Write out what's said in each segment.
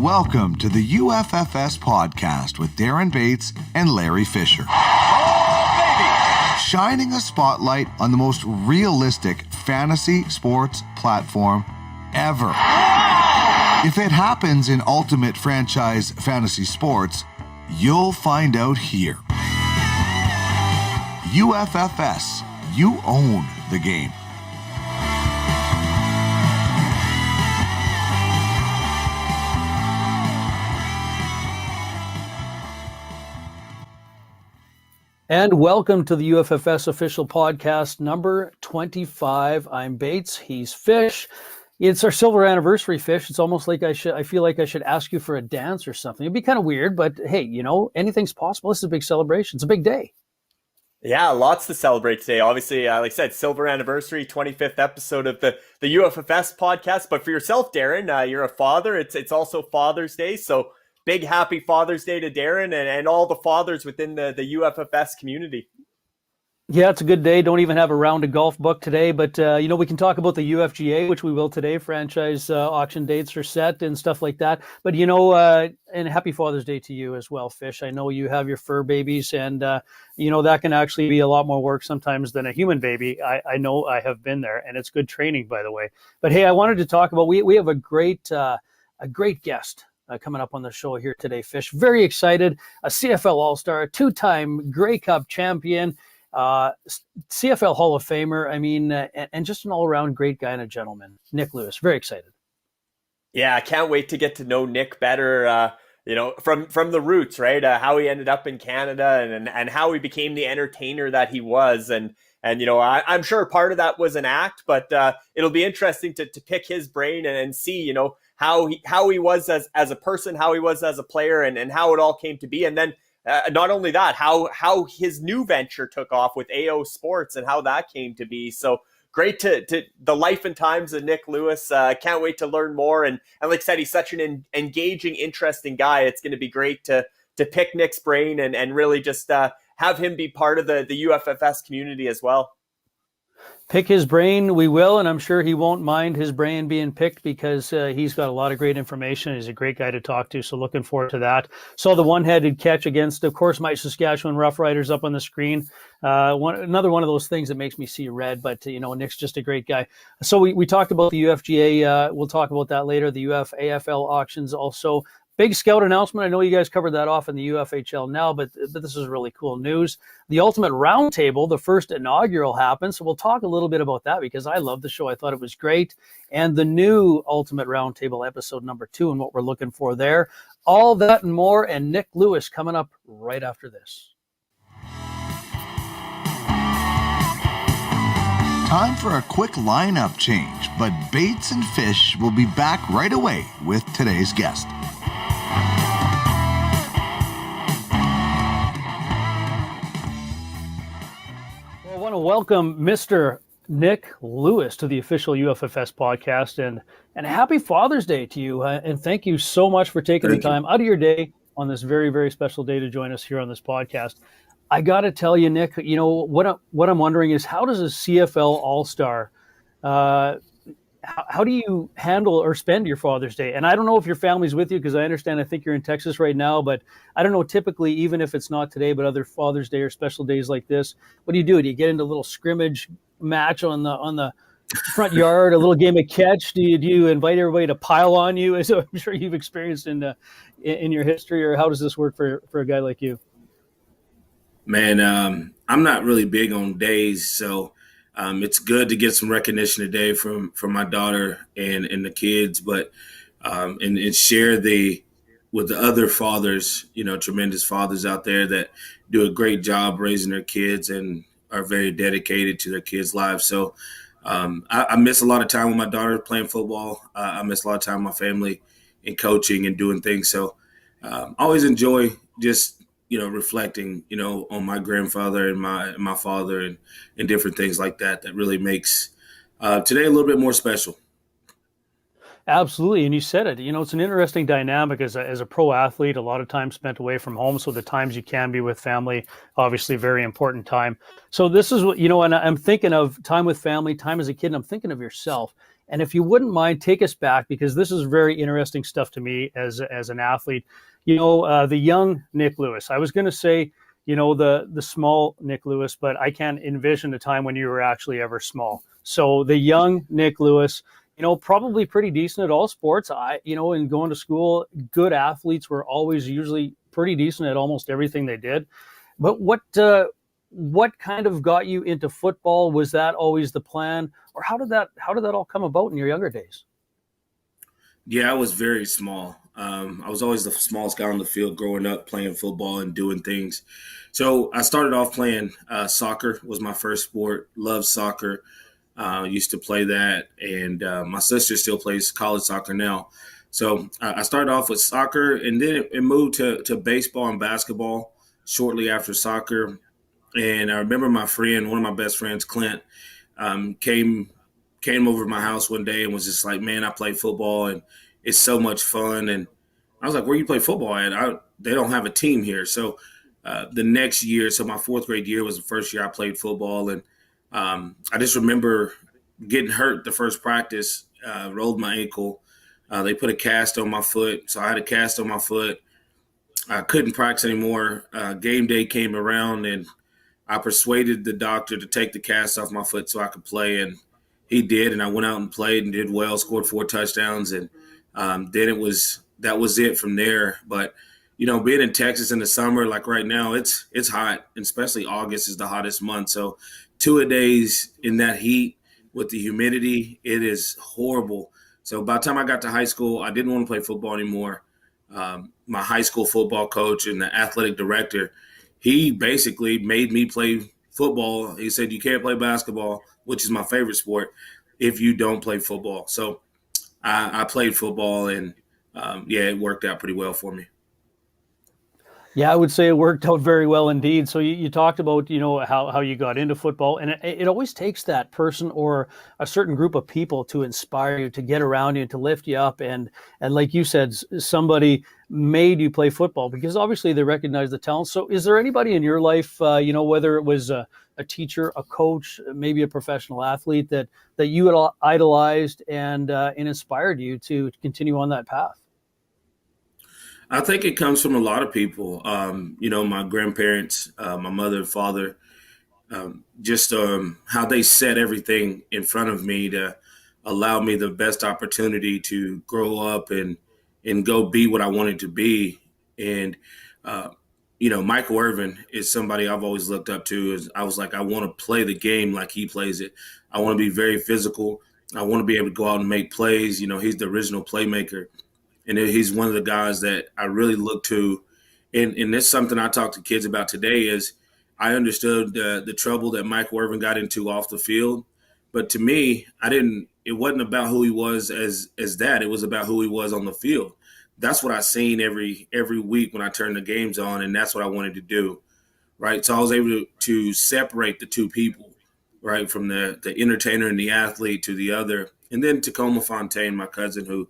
Welcome to the UFFS Podcast with Darren Bates and Larry Fisher. Shining a spotlight on the most realistic fantasy sports platform ever. If it happens in Ultimate Franchise Fantasy Sports, you'll find out here. UFFS, you own the game. And welcome to the UFFS official podcast number 25. I'm Bates. He's Fish. It's our silver anniversary, Fish. It's almost like I feel like I should ask you for a dance or something. It'd be kind of weird, but hey, you know, anything's possible. This is a big celebration. It's a big day. Yeah, lots to celebrate today. Obviously, like I said, silver anniversary, 25th episode of the UFFS podcast. But for yourself, Darren, you're a father. It's also Father's Day, so big happy Father's Day to Darren and all the fathers within the UFFS community. Yeah, it's a good day. Don't even have a round of golf book today, but you know, we can talk about the UFGA, which we will today. Franchise auction dates are set and stuff like that. But you know, and happy Father's Day to you as well, Fish. I know you have your fur babies, and you know that can actually be a lot more work sometimes than a human baby. I know I have been there, and it's good training, by the way. But hey, I wanted to talk about we have a great guest coming up on the show here today, Fish. Very excited. A CFL All-Star, a two-time Grey Cup champion, CFL Hall of Famer. I mean, and just an all-around great guy and a gentleman. Nik Lewis. Very excited. Yeah, I can't wait to get to know Nik better. You know, from the roots, right? How he ended up in Canada and how he became the entertainer that he was. And you know, I'm sure part of that was an act, but it'll be interesting to pick his brain and see, you know, how he was as a person, how he was as a player, and how it all came to be. And then not only that, how his new venture took off with AO Sports and how that came to be. So great to the life and times of Nik Lewis. Can't wait to learn more. And like I said, he's such an engaging, interesting guy. It's going to be great to pick Nik's brain and really just have him be part of the UFFS community as well. Pick his brain, we will, and I'm sure he won't mind his brain being picked because he's got a lot of great information. He's a great guy to talk to, so looking forward to that. Saw the one-headed catch against, of course, my Saskatchewan Roughriders up on the screen. Another one of those things that makes me see red, but, you know, Nik's just a great guy. So we talked about the UFGA. We'll talk about that later. The UFAFL auctions also. Big scout announcement. I know you guys covered that off in the UFHL now, but this is really cool news. The Ultimate Roundtable, the first inaugural, happened. So we'll talk a little bit about that because I love the show. I thought it was great. And the new Ultimate Roundtable episode number 2 and what we're looking for there. All that and more. And Nik Lewis coming up right after this. Time for a quick lineup change, but Bates and Fish will be back right away with today's guest. I want to welcome Mr. Nik Lewis to the official UFFS podcast, and happy Father's Day to you. And thank you so much for taking the time out of your day on this very, very special day to join us here on this podcast. I got to tell you, Nik, you know, what I'm wondering is how does a CFL All-Star, how do you handle or spend your Father's Day? And I don't know if your family's with you because I understand, I think you're in Texas right now, but I don't know, typically, even if it's not today, but other Father's Day or special days like this, what do you do? Do you get into a little scrimmage match on the front yard, a little game of catch? Do you invite everybody to pile on you, as I'm sure you've experienced in your history, or how does this work for a guy like you? Man, I'm not really big on days, so it's good to get some recognition today from my daughter and the kids, but and share with the other fathers, you know, tremendous fathers out there that do a great job raising their kids and are very dedicated to their kids' lives. So I miss a lot of time with my daughter playing football. I miss a lot of time with my family and coaching and doing things. So I always enjoy just, you know, reflecting, you know, on my grandfather and my father and different things like that really makes today a little bit more special. Absolutely. And you said it, you know, it's an interesting dynamic as a pro athlete, a lot of time spent away from home. So the times you can be with family, obviously very important time. So this is what, you know, and I'm thinking of time with family, time as a kid, and I'm thinking of yourself. And if you wouldn't mind, take us back, because this is very interesting stuff to me as an athlete. The young Nik Lewis. I was going to say, the small Nik Lewis, but I can't envision a time when you were actually ever small. So the young Nik Lewis, probably pretty decent at all sports. In going to school, good athletes were always usually pretty decent at almost everything they did. But what kind of got you into football? Was that always the plan, or how did that all come about in your younger days? Yeah, I was very small. I was always the smallest guy on the field growing up, playing football and doing things. So I started off playing soccer was my first sport. Loved soccer. Used to play that, and my sister still plays college soccer now. So I started off with soccer, and then it moved to baseball and basketball shortly after soccer. And I remember my friend, one of my best friends, Clint, came over to my house one day and was just like, man, I play football and it's so much fun. And I was like, where you play football at? They don't have a team here. So the next year, so my fourth grade year was the first year I played football. And I just remember getting hurt the first practice, rolled my ankle. They put a cast on my foot. So I had a cast on my foot. I couldn't practice anymore. Game day came around, and I persuaded the doctor to take the cast off my foot so I could play, and he did. And I went out and played and did well, scored 4 touchdowns, and then that was it from there. But being in Texas in the summer, like right now, it's hot, and especially August is the hottest month. So 2-a-days in that heat with the humidity, it is horrible. So by the time I got to high school, I didn't want to play football anymore. My high school football coach and the athletic director, he basically made me play football. He said, you can't play basketball, which is my favorite sport, if you don't play football. So I played football, and it worked out pretty well for me. Yeah, I would say it worked out very well indeed. So you talked about, how you got into football, and it always takes that person or a certain group of people to inspire you, to get around you, to lift you up. And like you said, somebody made you play football because obviously they recognize the talent. So is there anybody in your life, whether it was a teacher, a coach, maybe a professional athlete that you had idolized and inspired you to continue on that path? I think it comes from a lot of people. My grandparents, my mother and father, how they set everything in front of me to allow me the best opportunity to grow up and go be what I wanted to be. And, Michael Irvin is somebody I've always looked up to. I was like, I want to play the game like he plays it. I want to be very physical. I want to be able to go out and make plays. He's the original playmaker. And he's one of the guys that I really look to. And that's something I talk to kids about today is I understood the trouble that Michael Irvin got into off the field. But to me, it wasn't about who he was as that. It was about who he was on the field. That's what I seen every week when I turned the games on, and that's what I wanted to do, right? So I was able to separate the two people, right, from the entertainer and the athlete to the other. And then Tacoma Fontaine, my cousin, who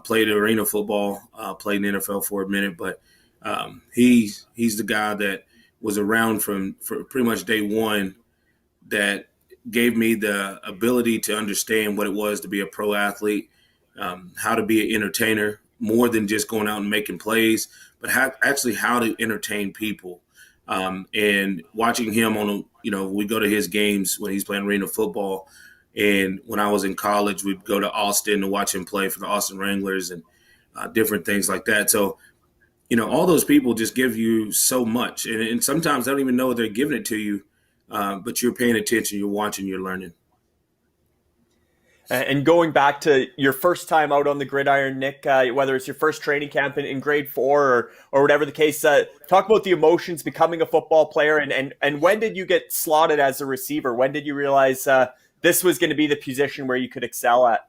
played arena football, played in the NFL for a minute, but he's the guy that was around for pretty much day one that gave me the ability to understand what it was to be a pro athlete, how to be an entertainer, more than just going out and making plays, but how to entertain people. And watching him we go to his games when he's playing arena football. And when I was in college, we'd go to Austin to watch him play for the Austin Wranglers and different things like that. So, all those people just give you so much. And sometimes they don't even know they're giving it to you, but you're paying attention, you're watching, you're learning. And going back to your first time out on the gridiron, Nik, whether it's your first training camp in grade 4 or whatever the case, talk about the emotions becoming a football player. And when did you get slotted as a receiver? When did you realize this was going to be the position where you could excel at?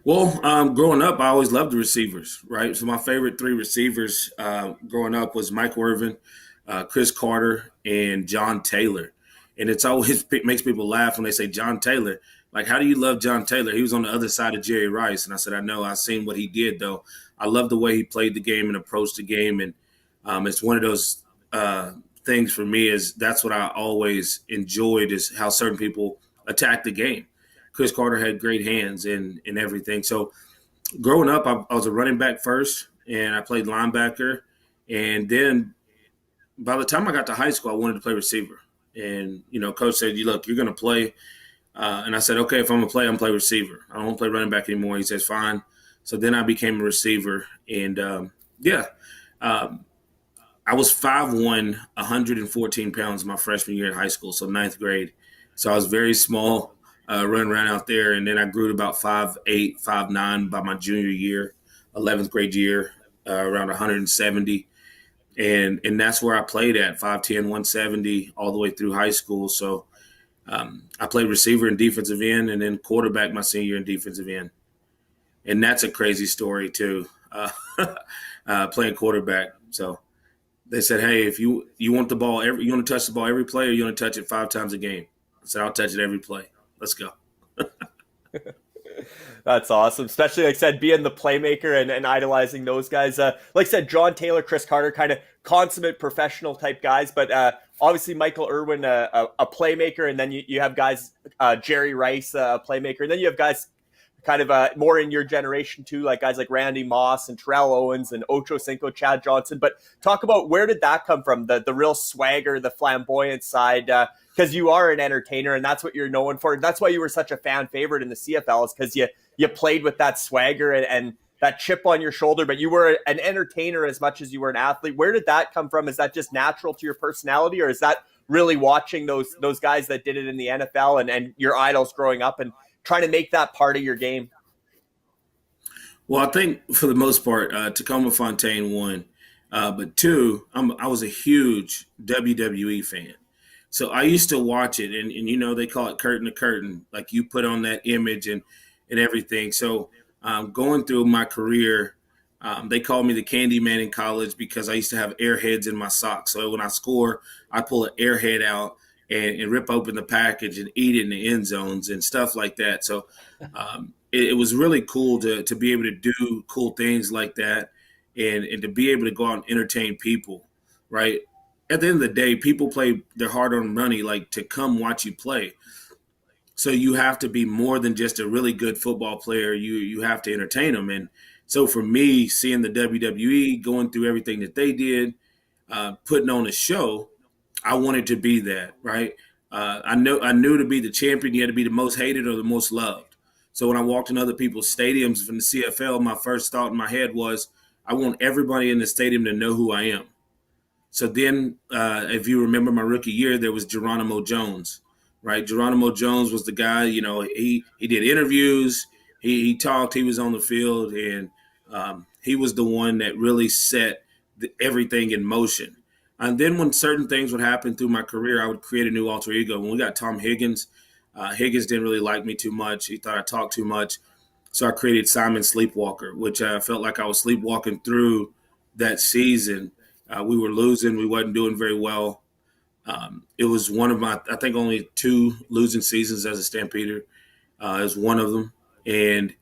Well, growing up, I always loved the receivers, right? So my favorite 3 receivers growing up was Michael Irvin, Chris Carter, and John Taylor. And it's always makes people laugh when they say John Taylor. Like, how do you love John Taylor? He was on the other side of Jerry Rice. And I said, I know. I've seen what he did, though. I love the way he played the game and approached the game. And it's one of those things for me is that's what I always enjoyed is how certain people attack the game. Chris Carter had great hands and everything. So growing up, I was a running back first, and I played linebacker. And then by the time I got to high school, I wanted to play receiver. And, coach said, look, you're going to play. And I said, okay, if I'm going to play, I'm going to play receiver. I don't want to play running back anymore. He says, fine. So then I became a receiver. And, I was 5'1", 114 pounds my freshman year in high school, so ninth grade. So I was very small, running around out there. And then I grew to about 5'8", 5'9" by my junior year, 11th grade year, around 170. And that's where I played at, 5'10", 170, all the way through high school. So I played receiver and defensive end, and then quarterback my senior year in defensive end. And that's a crazy story too, playing quarterback. So they said, hey, if you want the ball, you want to touch the ball every play, or you want to touch it 5 times a game? I said, I'll touch it every play. Let's go. That's awesome. Especially, like I said, being the playmaker and idolizing those guys. Like I said, John Taylor, Chris Carter, kind of consummate professional type guys. But obviously Michael Irwin, a playmaker. And then you have guys, Jerry Rice, a playmaker. And then you have guys kind of more in your generation too, like guys like Randy Moss and Terrell Owens and Ocho Cinco, Chad Johnson. But talk about, where did that come from? The real swagger, the flamboyant side, because you are an entertainer and that's what you're known for. That's why you were such a fan favorite in the CFL, is because you played with that swagger and that chip on your shoulder, but you were an entertainer as much as you were an athlete. Where did that come from? Is that just natural to your personality, or is that really watching those guys that did it in the NFL and your idols growing up and trying to make that part of your game? Well, I think for the most part, Tacoma Fontaine, one, but two, I was a huge WWE fan. So I used to watch it, and they call it curtain to curtain, like you put on that image and everything. So going through my career, they called me the Candy Man in college because I used to have airheads in my socks. So when I score, I pull an airhead out and rip open the package and eat it in the end zones and stuff like that. So it was really cool to be able to do cool things like that and to be able to go out and entertain people, right? At the end of the day, people play their hard-earned money like to come watch you play. So you have to be more than just a really good football player. You have to entertain them. And so for me, seeing the WWE, going through everything that they did, putting on a show, I wanted to be that, right? I knew to be the champion, you had to be the most hated or the most loved. So when I walked in other people's stadiums from the CFL, my first thought in my head was, I want everybody in the stadium to know who I am. So then, if you remember my rookie year, there was Geronimo Jones, right? Geronimo Jones was the guy, he did interviews, he talked, he was on the field, and he was the one that really set everything in motion. And then when certain things would happen through my career, I would create a new alter ego. When we got Tom Higgins, Higgins didn't really like me too much. He thought I talked too much. So I created Simon Sleepwalker, which I felt like I was sleepwalking through that season. We were losing. We wasn't doing very well. It was one of my, I think, only 2 losing seasons as a Stampeder. It was one of them. And,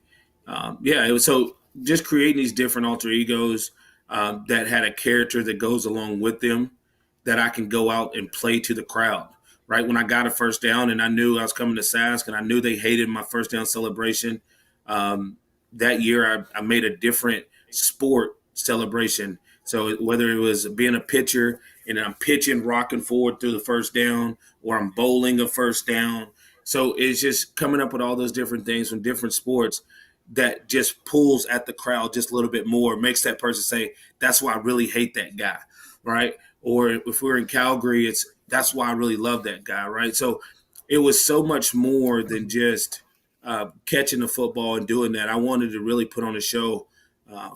it was so just creating these different alter egos that had a character that goes along with them that I can go out and play to the crowd, right? When I got a first down and I knew I was coming to Sask and I knew they hated my first down celebration, that year I made a different sport celebration. So whether it was being a pitcher and I'm pitching, rocking forward through the first down, or I'm bowling a first down. So it's just coming up with all those different things from different sports that just pulls at the crowd just a little bit more, makes that person say, that's why I really hate that guy, right? Or if we're in Calgary, that's why I really love that guy, right? So it was so much more than just catching the football and doing that. I wanted to really put on a show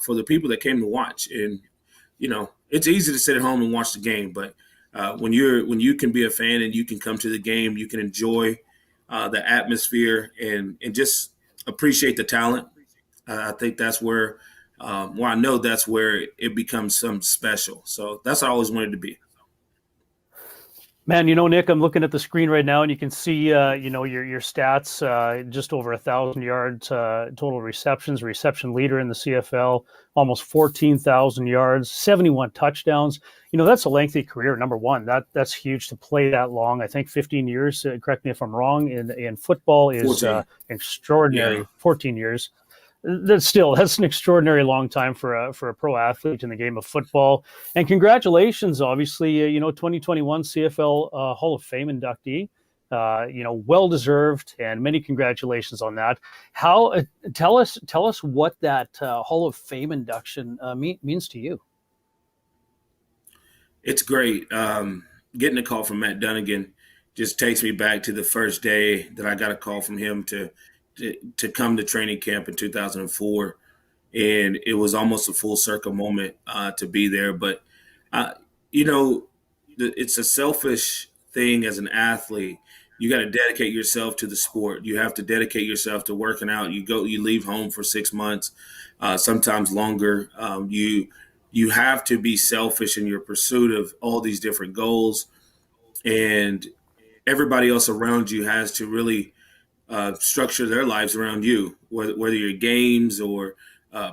for the people that came to watch. And, it's easy to sit at home and watch the game, but when you can be a fan and you can come to the game, you can enjoy the atmosphere and just appreciate the talent. I think that's where, I know that's where it becomes something special. So that's what I always wanted to be. Man, Nick, I'm looking at the screen right now, and you can see, your stats, just over 1,000 yards, total receptions, reception leader in the CFL, almost 14,000 yards, 71 touchdowns. That's a lengthy career. Number one, that's huge to play that long. I think 15 years, correct me if I'm wrong, in football is extraordinary. Yeah. 14 years. That's an extraordinary long time for a pro athlete in the game of football. And congratulations, obviously, 2021 CFL Hall of Fame inductee. Well deserved, and many congratulations on that. How tell us what that Hall of Fame induction means to you. It's great. Getting a call from Matt Dunnigan just takes me back to the first day that I got a call from him to come to training camp in 2004. And it was almost a full circle moment to be there. But, it's a selfish thing as an athlete. You got to dedicate yourself to the sport. You have to dedicate yourself to working out. You leave home for 6 months, sometimes longer. You have to be selfish in your pursuit of all these different goals. And everybody else around you has to really structure their lives around you, whether your games or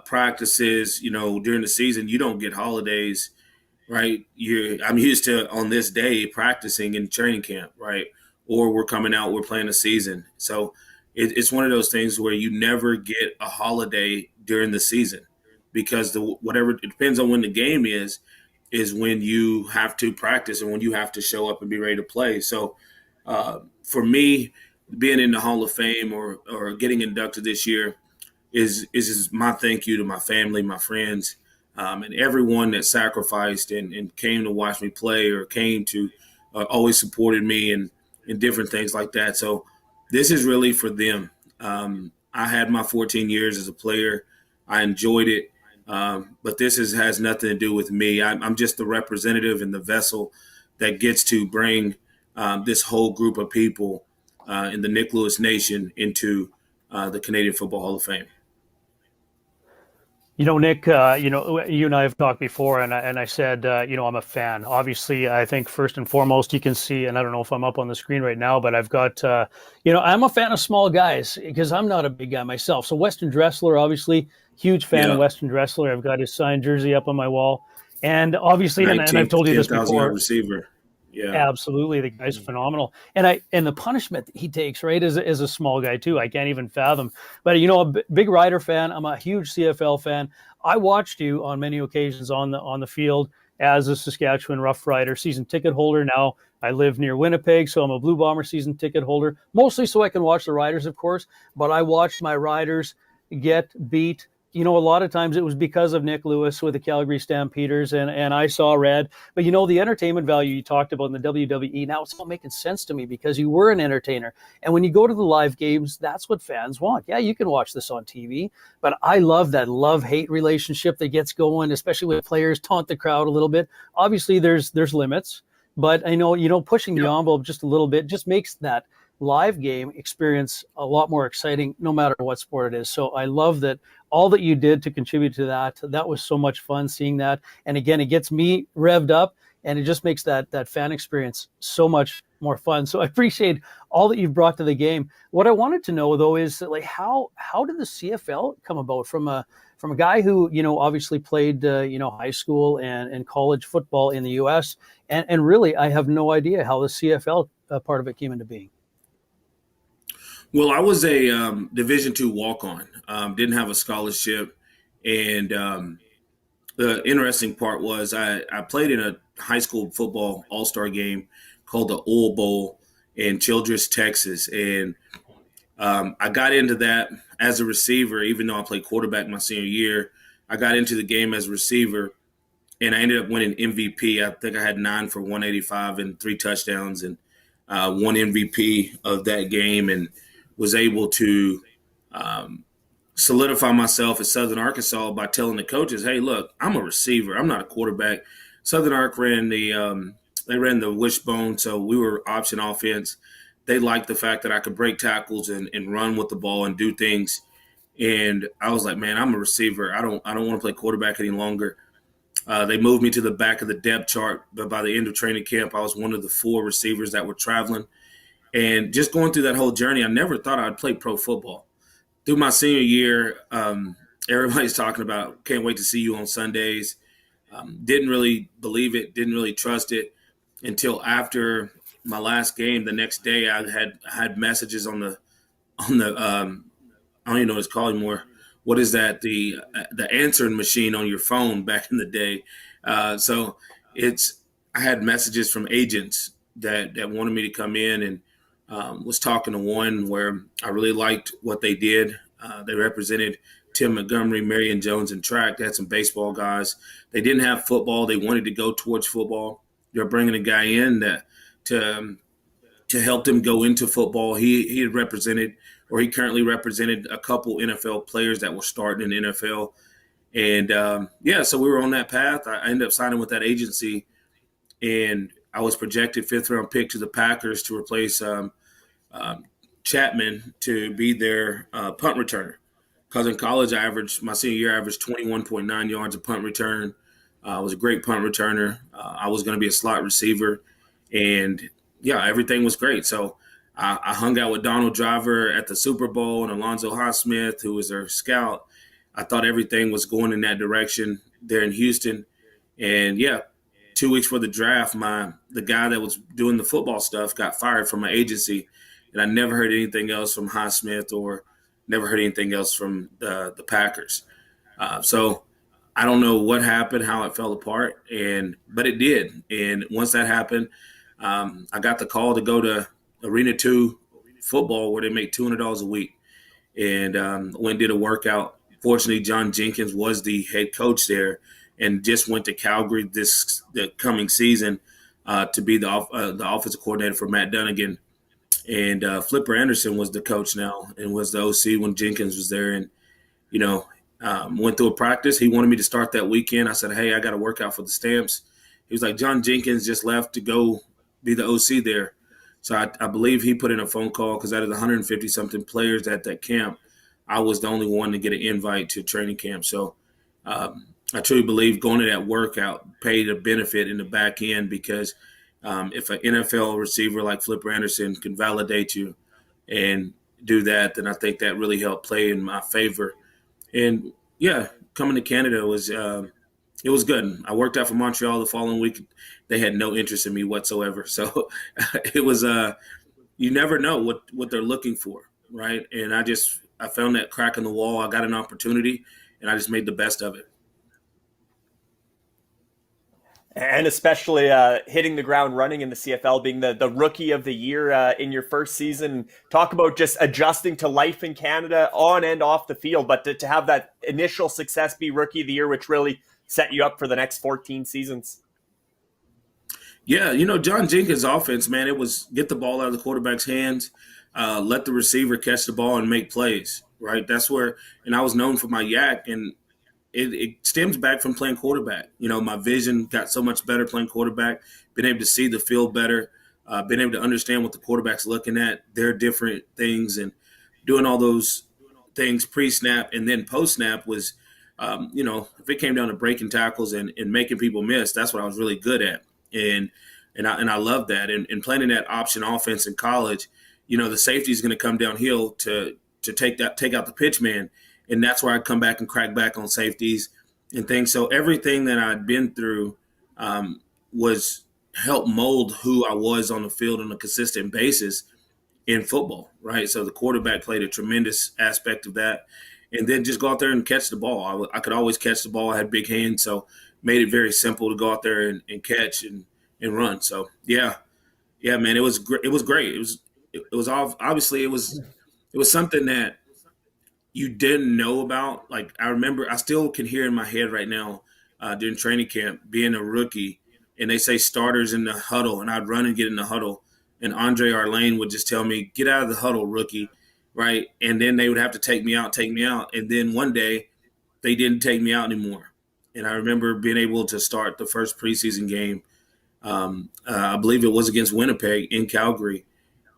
practices. During the season, you don't get holidays, right? I'm used to on this day practicing in training camp, right? Or we're coming out, we're playing a season. So it's one of those things where you never get a holiday during the season, because it depends on when the game is when you have to practice and when you have to show up and be ready to play. So for me, being in the Hall of Fame or getting inducted this year is my thank you to my family, my friends, and everyone that sacrificed and came to watch me play or came to always supported me and different things like that. So this is really for them. I had my 14 years as a player. I enjoyed it, but this has nothing to do with me. I'm just the representative and the vessel that gets to bring this whole group of people in the Nik Lewis Nation into the Canadian Football Hall of Fame. Nick, you and I have talked before, and I said, I'm a fan. Obviously, I think first and foremost, you can see, and I don't know if I'm up on the screen right now, but I've got, I'm a fan of small guys because I'm not a big guy myself. So Weston Dressler, obviously, huge fan of Weston Dressler. I've got his signed jersey up on my wall. And obviously, and I've told you this before. Receiver. Yeah, absolutely. The guy's phenomenal. And the punishment that he takes, right, as a small guy too, I can't even fathom. But, a big Rider fan. I'm a huge CFL fan. I watched you on many occasions on the field as a Saskatchewan Rough Rider season ticket holder. Now I live near Winnipeg, so I'm a Blue Bomber season ticket holder, mostly so I can watch the Riders, of course. But I watched my Riders get beat. A lot of times it was because of Nik Lewis with the Calgary Stampeders, and I saw red. But, the entertainment value you talked about in the WWE, now it's all making sense to me because you were an entertainer. And when you go to the live games, that's what fans want. Yeah, you can watch this on TV, but I love that love-hate relationship that gets going, especially when players taunt the crowd a little bit. Obviously, there's limits, but I know, pushing the envelope just a little bit just makes that live game experience a lot more exciting no matter what sport it is. So I love that all that you did to contribute to that. That was so much fun seeing that. And again, it gets me revved up and it just makes that fan experience so much more fun. So I appreciate all that you've brought to the game. What I wanted to know though is how did the CFL come about from a guy who, obviously played, high school and college football in the US. And really, I have no idea how the CFL part of it came into being. Well, I was a Division II walk-on, didn't have a scholarship. And the interesting part was I played in a high school football all-star game called the Oil Bowl in Childress, Texas. And I got into that as a receiver, even though I played quarterback my senior year. I got into the game as a receiver, and I ended up winning MVP. I think I had 9 for 185 and 3 touchdowns and won MVP of that game, and was able to solidify myself at Southern Arkansas by telling the coaches, hey, look, I'm a receiver. I'm not a quarterback. Southern Ark ran they ran the wishbone, so we were option offense. They liked the fact that I could break tackles and run with the ball and do things. And I was like, man, I'm a receiver. I don't want to play quarterback any longer. They moved me to the back of the depth chart, but by the end of training camp, I was one of the 4 receivers that were traveling. And just going through that whole journey, I never thought I'd play pro football. Through my senior year, everybody's talking about, can't wait to see you on Sundays. Didn't really believe it, didn't really trust it until after my last game. The next day, I had messages on the I don't even know what it's called anymore. What is that? The answering machine on your phone back in the day. So I had messages from agents that wanted me to come in, and was talking to one where I really liked what they did. They represented Tim Montgomery, Marion Jones in track. They had some baseball guys. They didn't have football. They wanted to go towards football. They're bringing a guy in to help them go into football. He had represented, or he currently represented, a couple NFL players that were starting in the NFL. And, so we were on that path. I ended up signing with that agency, and I was projected 5th-round pick to the Packers to replace Chapman to be their punt returner. Because in college, my senior year, I averaged 21.9 yards a punt return. I was a great punt returner. I was going to be a slot receiver. And, everything was great. So I hung out with Donald Driver at the Super Bowl and Alonzo Highsmith, who was their scout. I thought everything was going in that direction there in Houston. And, 2 weeks for the draft, the guy that was doing the football stuff got fired from my agency. And I never heard anything else from Highsmith or never heard anything else from the Packers. So I don't know what happened, how it fell apart, but it did. And once that happened, I got the call to go to Arena 2 football, where they make $200 a week, and went and did a workout. Fortunately, John Jenkins was the head coach there, and just went to Calgary the coming season to be the offensive coordinator for Matt Dunnigan. And Flipper Anderson was the coach now, and was the OC when Jenkins was there. And went through a practice. He wanted me to start that weekend. I said, hey, I got to work out for the Stamps. He was like, John Jenkins just left to go be the OC there. So I believe he put in a phone call, because out of the 150-something players at that camp, I was the only one to get an invite to training camp. So I truly believe going to that workout paid a benefit in the back end, because if an NFL receiver like Flipper Anderson can validate you and do that, then I think that really helped play in my favor. And, coming to Canada was it was good. I worked out for Montreal the following week. They had no interest in me whatsoever. So it was you never know what they're looking for, right? And I found that crack in the wall. I got an opportunity, and I just made the best of it. And especially hitting the ground running in the CFL, being the rookie of the year in your first season. Talk about just adjusting to life in Canada on and off the field, but to have that initial success be rookie of the year, which really set you up for the next 14 seasons. Yeah, John Jenkins' offense, man, it was get the ball out of the quarterback's hands, let the receiver catch the ball and make plays, right? That's where – and I was known for my yak, and it stems back from playing quarterback. My vision got so much better playing quarterback, been able to see the field better, been able to understand what the quarterback's looking at, their different things, and doing all those things pre-snap and then post-snap was, if it came down to breaking tackles and making people miss, that's what I was really good at. And I love that. And playing in that option offense in college, the safety is going to come downhill to take out the pitch man. And that's where I come back and crack back on safeties and things. So everything that I'd been through was help mold who I was on the field on a consistent basis in football, right? So the quarterback played a tremendous aspect of that. And then just go out there and catch the ball. I could always catch the ball. I had big hands, so made it very simple to go out there and catch and run. So, yeah, man, it was great. It was great. It was obviously it was something that you didn't know about. Like, I remember, I still can hear in my head right now during training camp, being a rookie, and they say starters in the huddle, and I'd run and get in the huddle, and Andre Arlane would just tell me, get out of the huddle, rookie, right? And then they would have to take me out. And then one day they didn't take me out anymore. And I remember being able to start the first preseason game. I believe it was against Winnipeg in Calgary,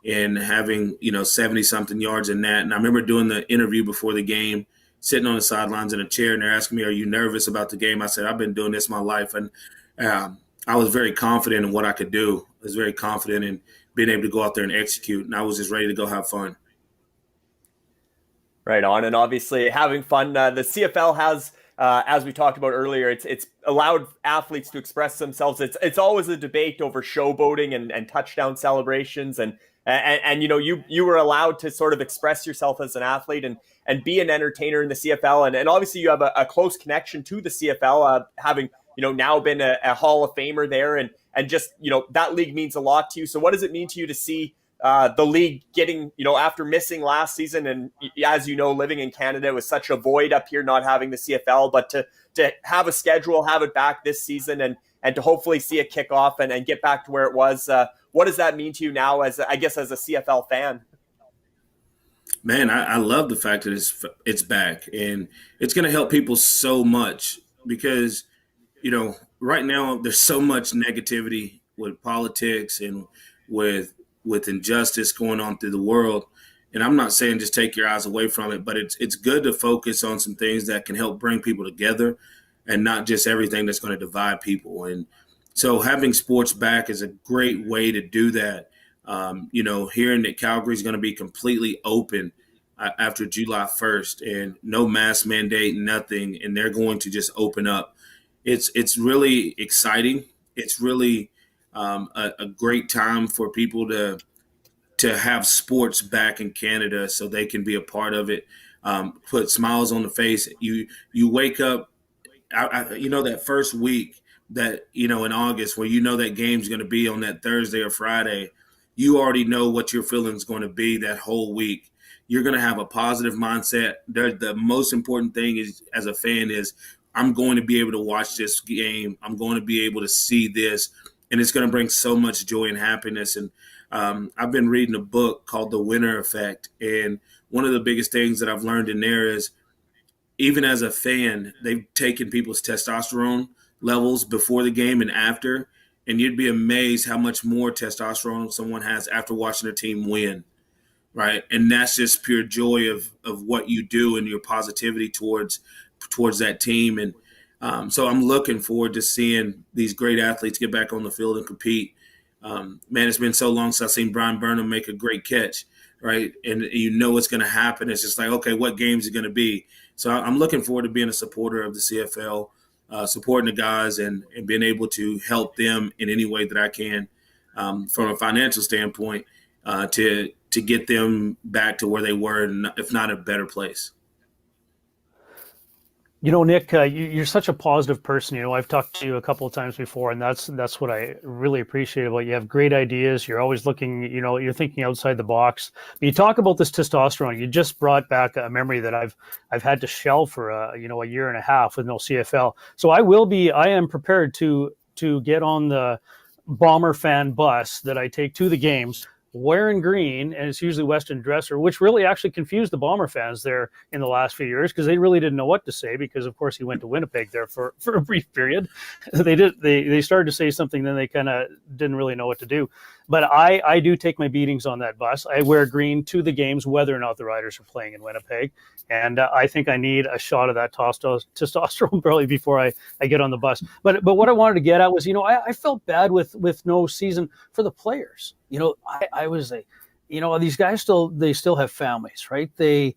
and having, 70-something yards in that. And I remember doing the interview before the game, sitting on the sidelines in a chair, and they're asking me, "Are you nervous about the game?" I said, "I've been doing this my life," and I was very confident in what I could do. I was very confident in being able to go out there and execute, and I was just ready to go have fun. Right on, and obviously having fun. The CFL has, as we talked about earlier, it's allowed athletes to express themselves. It's always a debate over showboating and touchdown celebrations, and you were allowed to sort of express yourself as an athlete and be an entertainer in the CFL, and obviously you have a close connection to the CFL, having now been a Hall of Famer there, and just that league means a lot to you. So what does it mean to you to see the league getting, after missing last season, and as living in Canada, it was such a void up here not having the CFL, but to have a schedule, have it back this season, and to hopefully see it kick off and get back to where it was. What does that mean to you now as a CFL fan? Man, I love the fact that it's back, and it's going to help people so much because, right now there's so much negativity with politics and with injustice going on through the world. And I'm not saying just take your eyes away from it, but it's good to focus on some things that can help bring people together and not just everything that's going to divide people. And so having sports back is a great way to do that. Hearing that Calgary is going to be completely open after July 1st and no mask mandate, nothing, and they're going to just open up. It's really exciting. It's really a great time for people to have sports back in Canada so they can be a part of it, put smiles on the face. You wake up, that first week that, in August where that game's going to be on that Thursday or Friday, you already know what your feeling is going to be that whole week. You're going to have a positive mindset. The most important thing is, as a fan, is I'm going to be able to watch this game. I'm going to be able to see this, and it's going to bring so much joy and happiness. And I've been reading a book called The Winner Effect, and one of the biggest things that I've learned in there is, even as a fan, they've taken people's testosterone levels before the game and after, and you'd be amazed how much more testosterone someone has after watching their team win, right? And that's just pure joy of what you do and your positivity towards that team. And so I'm looking forward to seeing these great athletes get back on the field and compete. Man, it's been so long since I've seen Brian Burnham make a great catch, right? And it's going to happen. It's just like, okay, what game's it going to be? So I'm looking forward to being a supporter of the CFL, supporting the guys and being able to help them in any way that I can from a financial standpoint to get them back to where they were, if not a better place. Nick, you're such a positive person. I've talked to you a couple of times before, and that's what I really appreciate about you. You have great ideas. You're always looking, you're thinking outside the box. But you talk about this testosterone. You just brought back a memory that I've had to shelve for a year and a half with no CFL. So I am prepared to get on the Bomber fan bus that I take to the games, wearing green, and it's usually Western dresser, which really actually confused the Bomber fans there in the last few years because they really didn't know what to say because, of course, he went to Winnipeg there for a brief period. They started to say something, then they kind of didn't really know what to do. But I do take my beatings on that bus. I wear green to the games, whether or not the Riders are playing in Winnipeg. And I think I need a shot of that testosterone probably before I get on the bus. But what I wanted to get at was, I felt bad with no season for the players. I was these guys still have families, right? The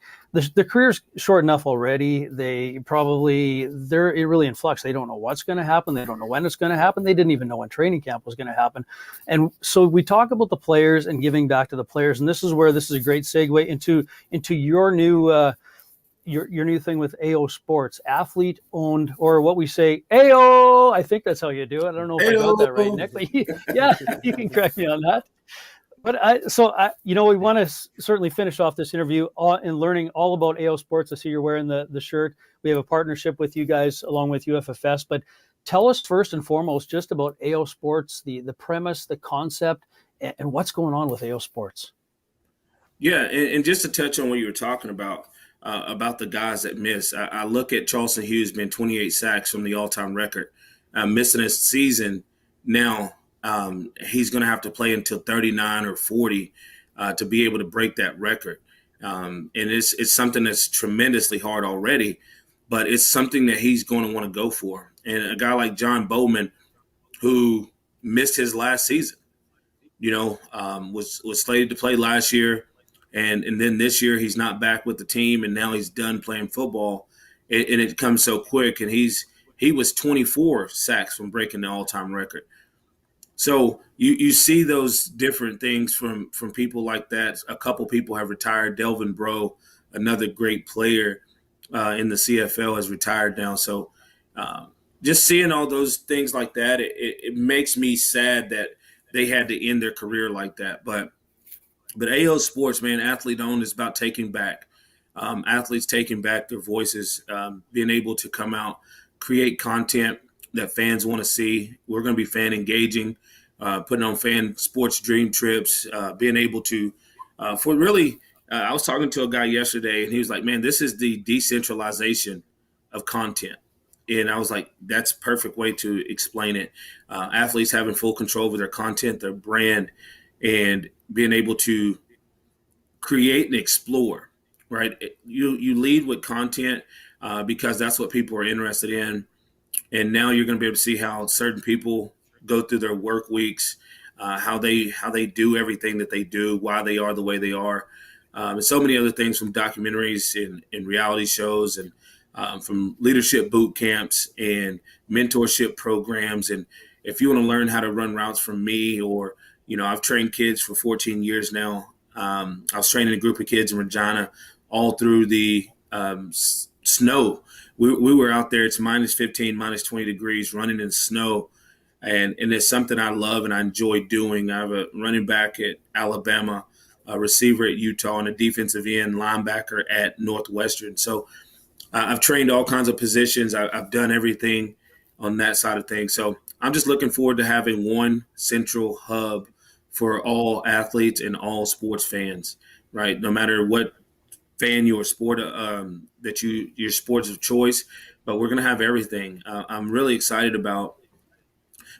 career's short enough already. They're really in flux. They don't know what's going to happen. They don't know when it's going to happen. They didn't even know when training camp was going to happen. And so we talk about the players and giving back to the players. And this is a great segue into your new your new thing with AO Sports, athlete owned, or what we say, AO. I think that's how you do it. I don't know if I got that right, Nick. But yeah, you can correct me on that. But we want to certainly finish off this interview in learning all about AO Sports. I see you're wearing the shirt. We have a partnership with you guys along with UFFS. But tell us first and foremost just about AO Sports, the premise, the concept, and what's going on with AO Sports. Yeah, and just to touch on what you were talking about the guys that miss. I look at Charleston Hughes being 28 sacks from the all-time record, missing a season now. He's going to have to play until 39 or 40 to be able to break that record. And it's something that's tremendously hard already, but it's something that he's going to want to go for. And a guy like John Bowman, who missed his last season, was slated to play last year. And then this year he's not back with the team, and now he's done playing football. And it comes so quick. And he was 24 sacks from breaking the all-time record. So you see those different things from people like that. A couple people have retired. Delvin Breaux, another great player in the CFL, has retired now. So just seeing all those things like that, it makes me sad that they had to end their career like that. But AO Sports, man, athlete-owned, is about taking back. Athletes taking back their voices, being able to come out, create content that fans want to see. We're going to be fan engaging, putting on fan sports dream trips, being able to, I was talking to a guy yesterday, and he was like, man, this is the decentralization of content. And I was like, that's a perfect way to explain it. Athletes having full control over their content, their brand, and being able to create and explore, right? You lead with content because that's what people are interested in. And now you're going to be able to see how certain people go through their work weeks, how they do everything that they do, why they are the way they are, and so many other things, from documentaries and reality shows, and from leadership boot camps and mentorship programs. And if you want to learn how to run routes from me, or, I've trained kids for 14 years now. I was training a group of kids in Regina all through the snow. We were out there. It's minus 15, minus 20 degrees, running in snow. And it's something I love and I enjoy doing. I have a running back at Alabama, a receiver at Utah, and a defensive end linebacker at Northwestern. So I've trained all kinds of positions. I've done everything on that side of things. So I'm just looking forward to having one central hub for all athletes and all sports fans, right? No matter what fan your sport, your sports of choice, but we're going to have everything. I'm really excited about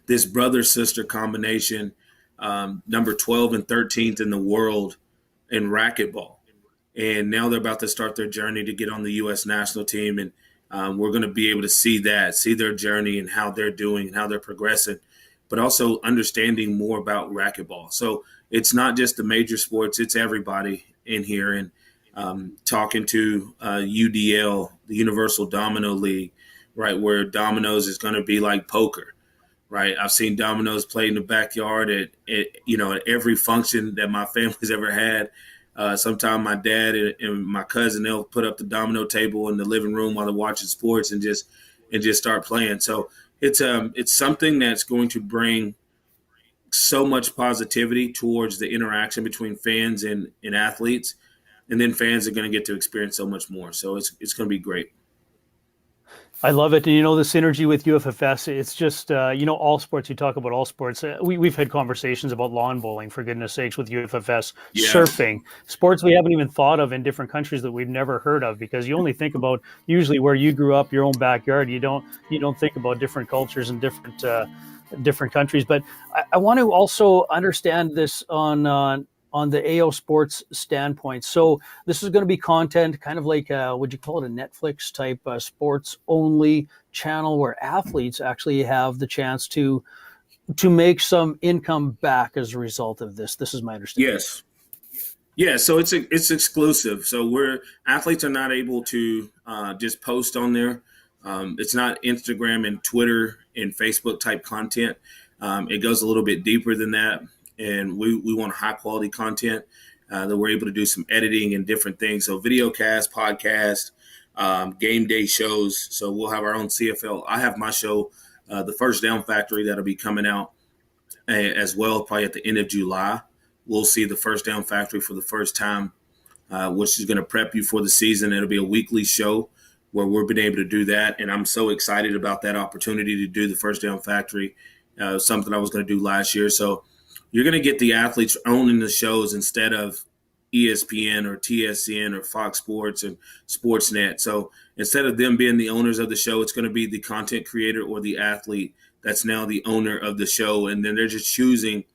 this brother-sister combination, number 12 and 13th in the world in racquetball. And now they're about to start their journey to get on the U.S. national team. And we're going to be able to see their journey and how they're doing and how they're progressing, but also understanding more about racquetball. So it's not just the major sports, it's everybody in here. And talking to UDL, the Universal Domino League, right, where dominoes is going to be like poker, right? I've seen dominoes played in the backyard at every function that my family's ever had. Sometimes my dad and my cousin, they'll put up the domino table in the living room while they're watching sports and just start playing. So it's something that's going to bring so much positivity towards the interaction between fans and athletes. And then fans are going to get to experience so much more. So it's going to be great. I love it. And, the synergy with UFFS, it's just, all sports, you talk about all sports. We've had conversations about lawn bowling, for goodness sakes, with UFFS, surfing, sports we haven't even thought of in different countries that we've never heard of, because you only think about usually where you grew up, your own backyard. You don't think about different cultures and different countries. But I want to also understand this on the AO Sports standpoint. So this is going to be content kind of like, would you call it a Netflix type sports only channel, where athletes actually have the chance to make some income back as a result of this? This is my understanding. Yes. Yeah. So it's exclusive. So athletes are not able to just post on there. It's not Instagram and Twitter and Facebook type content. It goes a little bit deeper than that. And we want high quality content that we're able to do some editing and different things. So video cast, podcast, game day shows. So we'll have our own CFL. I have my show, the First Down Factory, that'll be coming out as well, probably at the end of July. We'll see the First Down Factory for the first time, which is going to prep you for the season. It'll be a weekly show where we've been able to do that. And I'm so excited about that opportunity to do the First Down Factory, something I was going to do last year. So you're going to get the athletes owning the shows instead of ESPN or TSN or Fox Sports and Sportsnet. So instead of them being the owners of the show, it's going to be the content creator or the athlete that's now the owner of the show. And then they're just choosing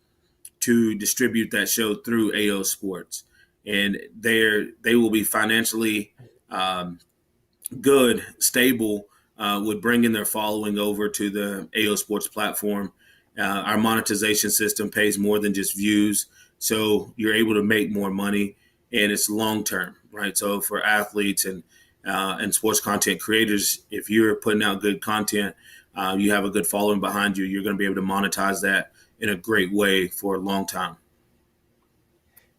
to distribute that show through AO Sports. and they will be financially good, stable, with bringing their following over to the AO Sports platform. Our monetization system pays more than just views, so you're able to make more money, and it's long term, right? So for athletes and sports content creators, if you're putting out good content, you have a good following behind you, you're going to be able to monetize that in a great way for a long time.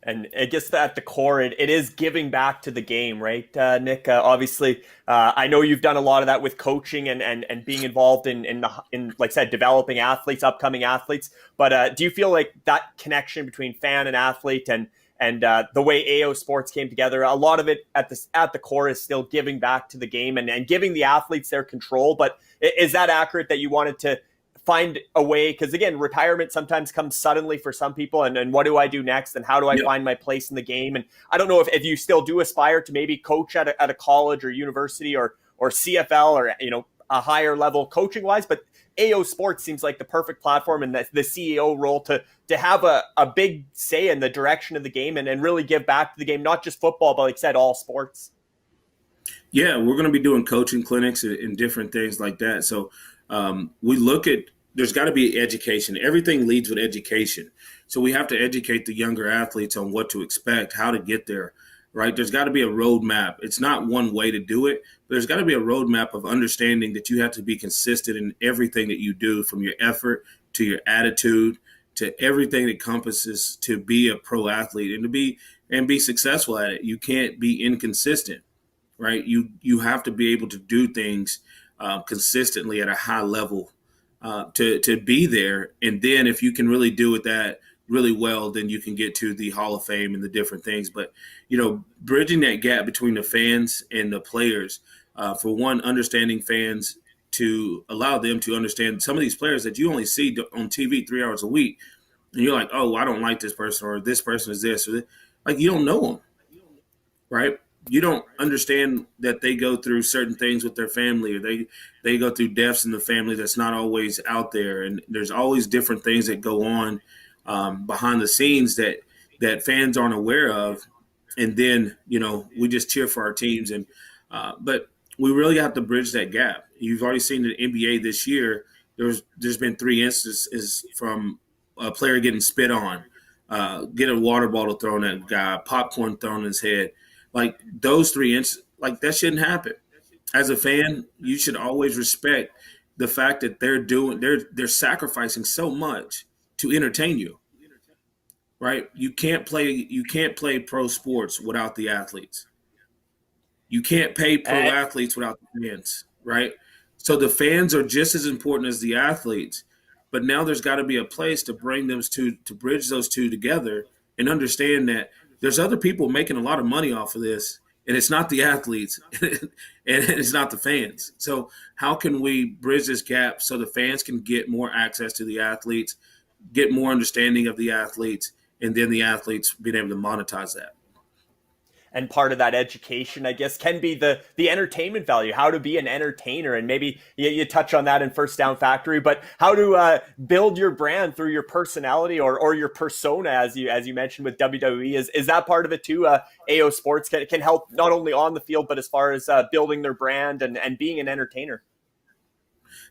And I guess that at the core, it is giving back to the game, right, Nick? Obviously, I know you've done a lot of that with coaching and being involved in like I said, developing athletes, upcoming athletes. But do you feel like that connection between fan and athlete and the way AO Sports came together, a lot of it at the core is still giving back to the game and giving the athletes their control? But is that accurate, that you wanted to find a way, because again, retirement sometimes comes suddenly for some people, and what do I do next, and how do I find my place in the game? And I don't know if you still do aspire to maybe coach at a college or university or CFL or a higher level coaching wise, but AO Sports seems like the perfect platform and the CEO role to have a big say in the direction of the game and really give back to the game, not just football, but like I said, all sports. Yeah, we're going to be doing coaching clinics and different things like that. So we look at, there's got to be education. Everything leads with education. So we have to educate the younger athletes on what to expect, how to get there, right? There's got to be a roadmap. It's not one way to do it, but there's got to be a roadmap of understanding that you have to be consistent in everything that you do, from your effort to your attitude to everything that encompasses to be a pro athlete and be successful at it. You can't be inconsistent, right? You have to be able to do things consistently at a high level to be there. And then if you can really do it that really well, then you can get to the Hall of Fame and the different things. But, bridging that gap between the fans and the players, for one, understanding fans to allow them to understand some of these players that you only see on TV 3 hours a week. And you're like, oh, I don't like this person, or this person is this, or this. Like, you don't know them, right? You don't understand that they go through certain things with their family, or they go through deaths in the family that's not always out there. And there's always different things that go on behind the scenes that fans aren't aware of. And then, we just cheer for our teams. But we really have to bridge that gap. You've already seen the NBA this year. There's been 3 instances from a player getting spit on, get a water bottle thrown at a guy, popcorn thrown in his head. Like, those 3 instances, like, that shouldn't happen. As a fan, you should always respect the fact that they're sacrificing so much to entertain you, right? You can't play pro sports without the athletes. You can't pay pro athletes without the fans, right? So the fans are just as important as the athletes, but now there's got to be a place to bring them to bridge those two together and understand that there's other people making a lot of money off of this, and it's not the athletes and it's not the fans. So how can we bridge this gap so the fans can get more access to the athletes, get more understanding of the athletes, and then the athletes being able to monetize that? And part of that education, I guess, can be the entertainment value, how to be an entertainer. And maybe you touch on that in First Down Factory, but how to build your brand through your personality or your persona, as you mentioned with WWE. Is that part of it too? AO Sports can help not only on the field, but as far as building their brand and being an entertainer.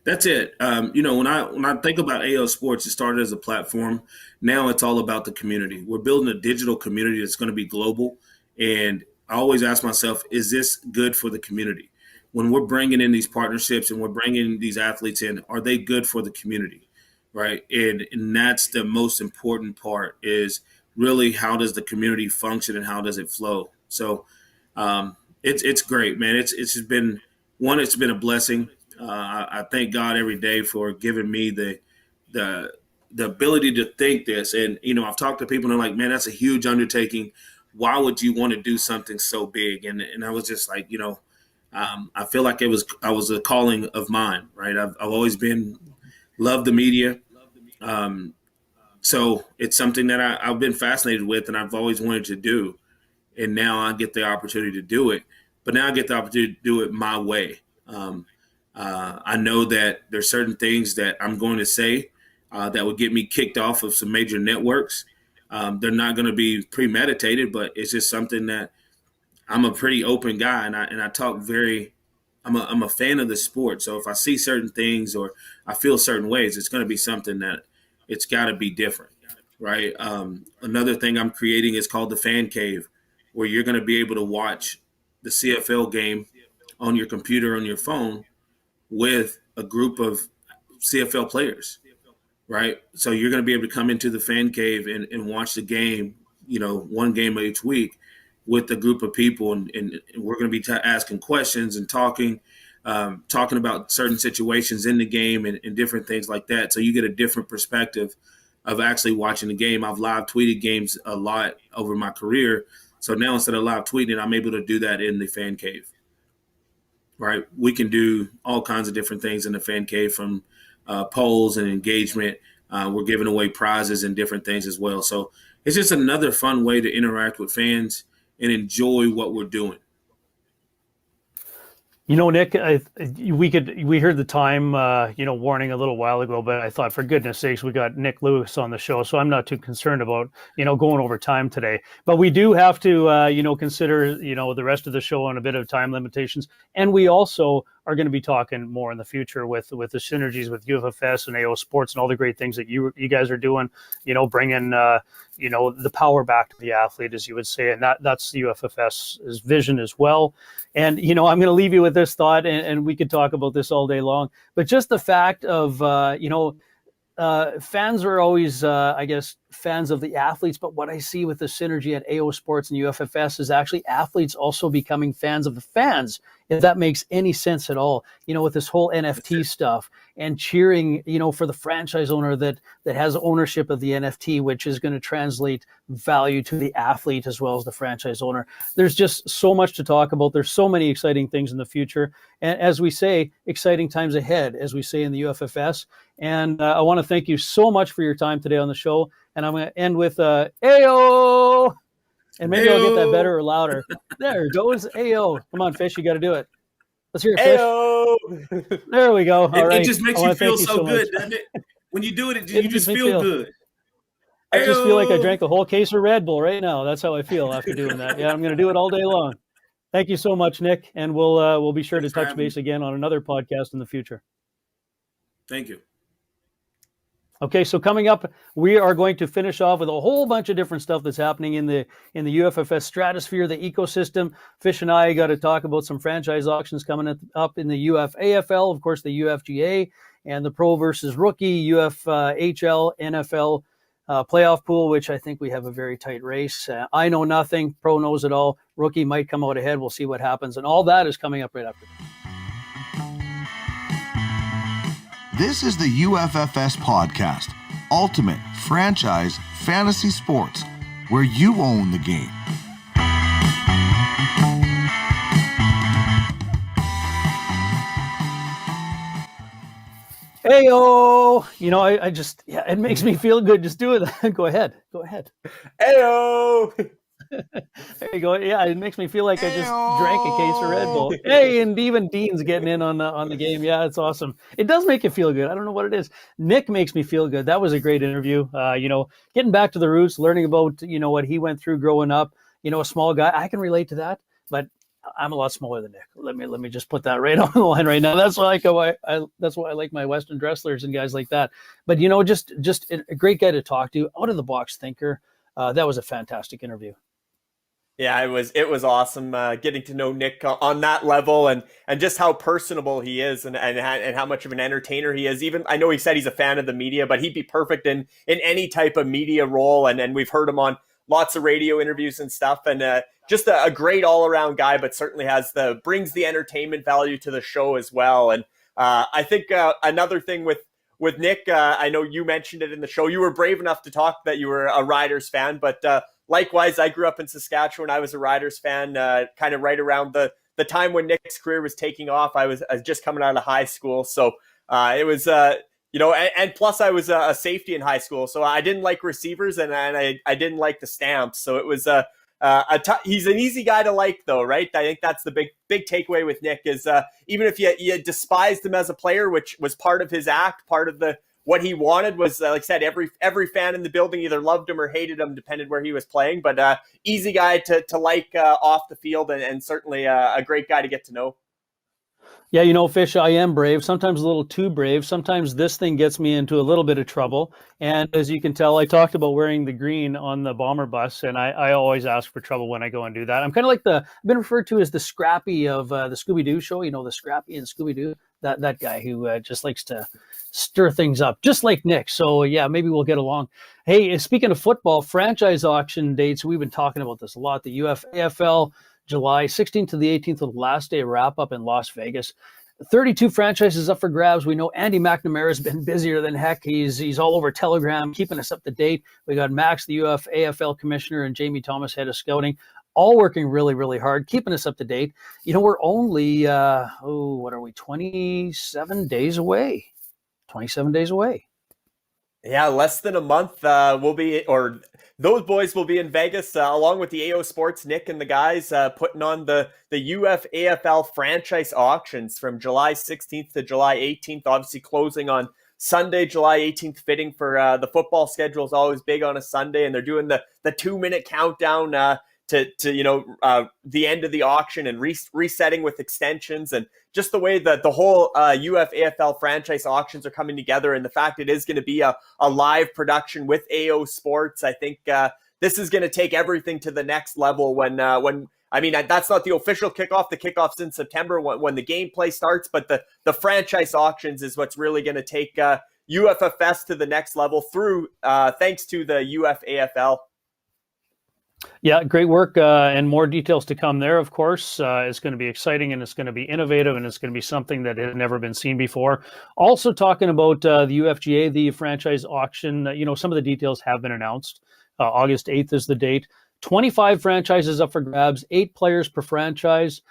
That's it. When I think about AO Sports, it started as a platform. Now it's all about the community. We're building a digital community that's going to be global. And I always ask myself, is this good for the community? When we're bringing in these partnerships and we're bringing these athletes in, are they good for the community, right? And that's the most important part, is really how does the community function and how does it flow? So it's great, man. It's been a blessing. I thank God every day for giving me the ability to think this. And, I've talked to people and they're like, man, that's a huge undertaking. Why would you want to do something so big? And I was just like, I feel like I was a calling of mine, right? I've always loved the media. So it's something that I've been fascinated with and I've always wanted to do. And now I get the opportunity to do it, but now I get the opportunity to do it my way. I know that there's certain things that I'm going to say that would get me kicked off of some major networks. They're not going to be premeditated, but it's just something that I'm a pretty open guy, and I talk very. I'm a fan of the sport, so if I see certain things or I feel certain ways, it's going to be something that it's got to be different, right? Another thing I'm creating is called the Fan Cave, where you're going to be able to watch the CFL game on your computer, on your phone, with a group of CFL players, right? So you're going to be able to come into the Fan Cave and watch the game, one game each week with a group of people, and we're going to be asking questions and talking about certain situations in the game and different things like that. So you get a different perspective of actually watching the game. I've live tweeted games a lot over my career. So now instead of live tweeting, I'm able to do that in the Fan Cave, right? We can do all kinds of different things in the Fan Cave, from polls and engagement. We're giving away prizes and different things as well. So it's just another fun way to interact with fans and enjoy what we're doing. Nick, we heard the time, warning a little while ago, but I thought, for goodness sakes, we got Nik Lewis on the show, so I'm not too concerned about, going over time today. But we do have to, consider, the rest of the show on a bit of time limitations. And we also are going to be talking more in the future with the synergies with UFFS and AO Sports and all the great things that you guys are doing, bringing, the power back to the athlete, as you would say. And that's the UFFS's vision as well. And, I'm going to leave you with this thought, and we could talk about this all day long, but just the fact of, fans are always, fans of the athletes. But what I see with the synergy at AO Sports and UFFS is actually athletes also becoming fans of the fans, if that makes any sense at all, with this whole NFT stuff and cheering, for the franchise owner that has ownership of the NFT, which is going to translate value to the athlete as well as the franchise owner. There's just so much to talk about. There's so many exciting things in the future. And as we say, exciting times ahead, as we say in the UFFS. And I want to thank you so much for your time today on the show. And I'm going to end with Ayo! And maybe I'll get that better or louder. There it goes. Ayo. Come on, Fish. You got to do it. Let's hear it, Fish. Ayo! There we go. It just makes you feel so good, doesn't it? When you do it, you just feel good. I just feel like I drank a whole case of Red Bull right now. That's how I feel after doing that. Yeah, I'm going to do it all day long. Thank you so much, Nik. And we'll be sure to touch base again on another podcast in the future. Thank you. Okay, so coming up, we are going to finish off with a whole bunch of different stuff that's happening in the UFFS stratosphere, the ecosystem. Fish and I got to talk about some franchise auctions coming up in the UFAFL, of course, the UFGA, and the pro versus rookie, UFHL, NFL playoff pool, which I think we have a very tight race. I know nothing. Pro knows it all. Rookie might come out ahead. We'll see what happens. And all that is coming up right after this. This is the UFFS Podcast, Ultimate Franchise Fantasy Sports, where you own the game. Heyo! I just, it makes me feel good just doing that. Go ahead. Heyo! There you go. Yeah, it makes me feel like I just drank a case of Red Bull. Hey, and even Dean's getting in on the game. Yeah, it's awesome. It does make you feel good. I don't know what it is. Nik makes me feel good. That was a great interview. Getting back to the roots, learning about, what he went through growing up, a small guy. I can relate to that, but I'm a lot smaller than Nik. Let me just put that right on the line right now. That's why that's why I like my Western wrestlers and guys like that. But just a great guy to talk to, out of the box thinker. That was a fantastic interview. Yeah, it was awesome getting to know Nik on that level and just how personable he is and how much of an entertainer he is. Even I know he said he's a fan of the media, but he'd be perfect in any type of media role. And we've heard him on lots of radio interviews and stuff. And just a great all around guy, but certainly brings the entertainment value to the show as well. And I think another thing with Nik, I know you mentioned it in the show. You were brave enough to talk that you were a Riders fan, but likewise, I grew up in Saskatchewan. I was a Riders fan, kind of right around the time when Nik's career was taking off. I was just coming out of high school, so it was and plus I was a safety in high school, so I didn't like receivers and I didn't like the stamps. So it was he's an easy guy to like, though, right? I think that's the big takeaway with Nik is even if you despised him as a player, which was part of his act, part of what he wanted was, like I said, every fan in the building either loved him or hated him, depending where he was playing. But easy guy to like off the field, and certainly a great guy to get to know. Yeah, you know, Fish, I am brave, sometimes a little too brave. Sometimes this thing gets me into a little bit of trouble. And as you can tell, I talked about wearing the green on the bomber bus, and I always ask for trouble when I go and do that. I'm kind of like I've been referred to as the Scrappy of the Scooby-Doo show, you know, the Scrappy and Scooby-Doo, that guy who just likes to stir things up, just like Nick. So yeah, maybe we'll get along. Hey, speaking of football, franchise auction dates, we've been talking about this a lot. The UFAFL, July 16th to the 18th, with the last day wrap up in Las Vegas. 32 franchises up for grabs. We know Andy McNamara has been busier than heck. He's all over Telegram, keeping us up to date. We got Max, the UFAFL commissioner, and Jamie Thomas, head of scouting, all working really, really hard, keeping us up to date. You know, we're only, 27 days away. 27 days away. Yeah, less than a month. Those boys will be in Vegas along with the AO Sports, Nick and the guys putting on the UFAFL franchise auctions from July 16th to July 18th, obviously closing on Sunday, July 18th, fitting for the football schedule is always big on a Sunday, and they're doing the 2-minute countdown to the end of the auction and resetting with extensions, and just the way that the whole UFAFL franchise auctions are coming together, and the fact it is going to be a live production with AO Sports. I think this is going to take everything to the next level when I mean, that's not the official kickoff. The kickoff's in September when the gameplay starts, but the franchise auctions is what's really going to take UFFS to the next level through thanks to the UFAFL. Yeah, great work, and more details to come there, of course. It's going to be exciting, and it's going to be innovative, and it's going to be something that has never been seen before. Also talking about the UFGA, the franchise auction, some of the details have been announced. August 8th is the date. 25 franchises up for grabs, 8 players per franchise.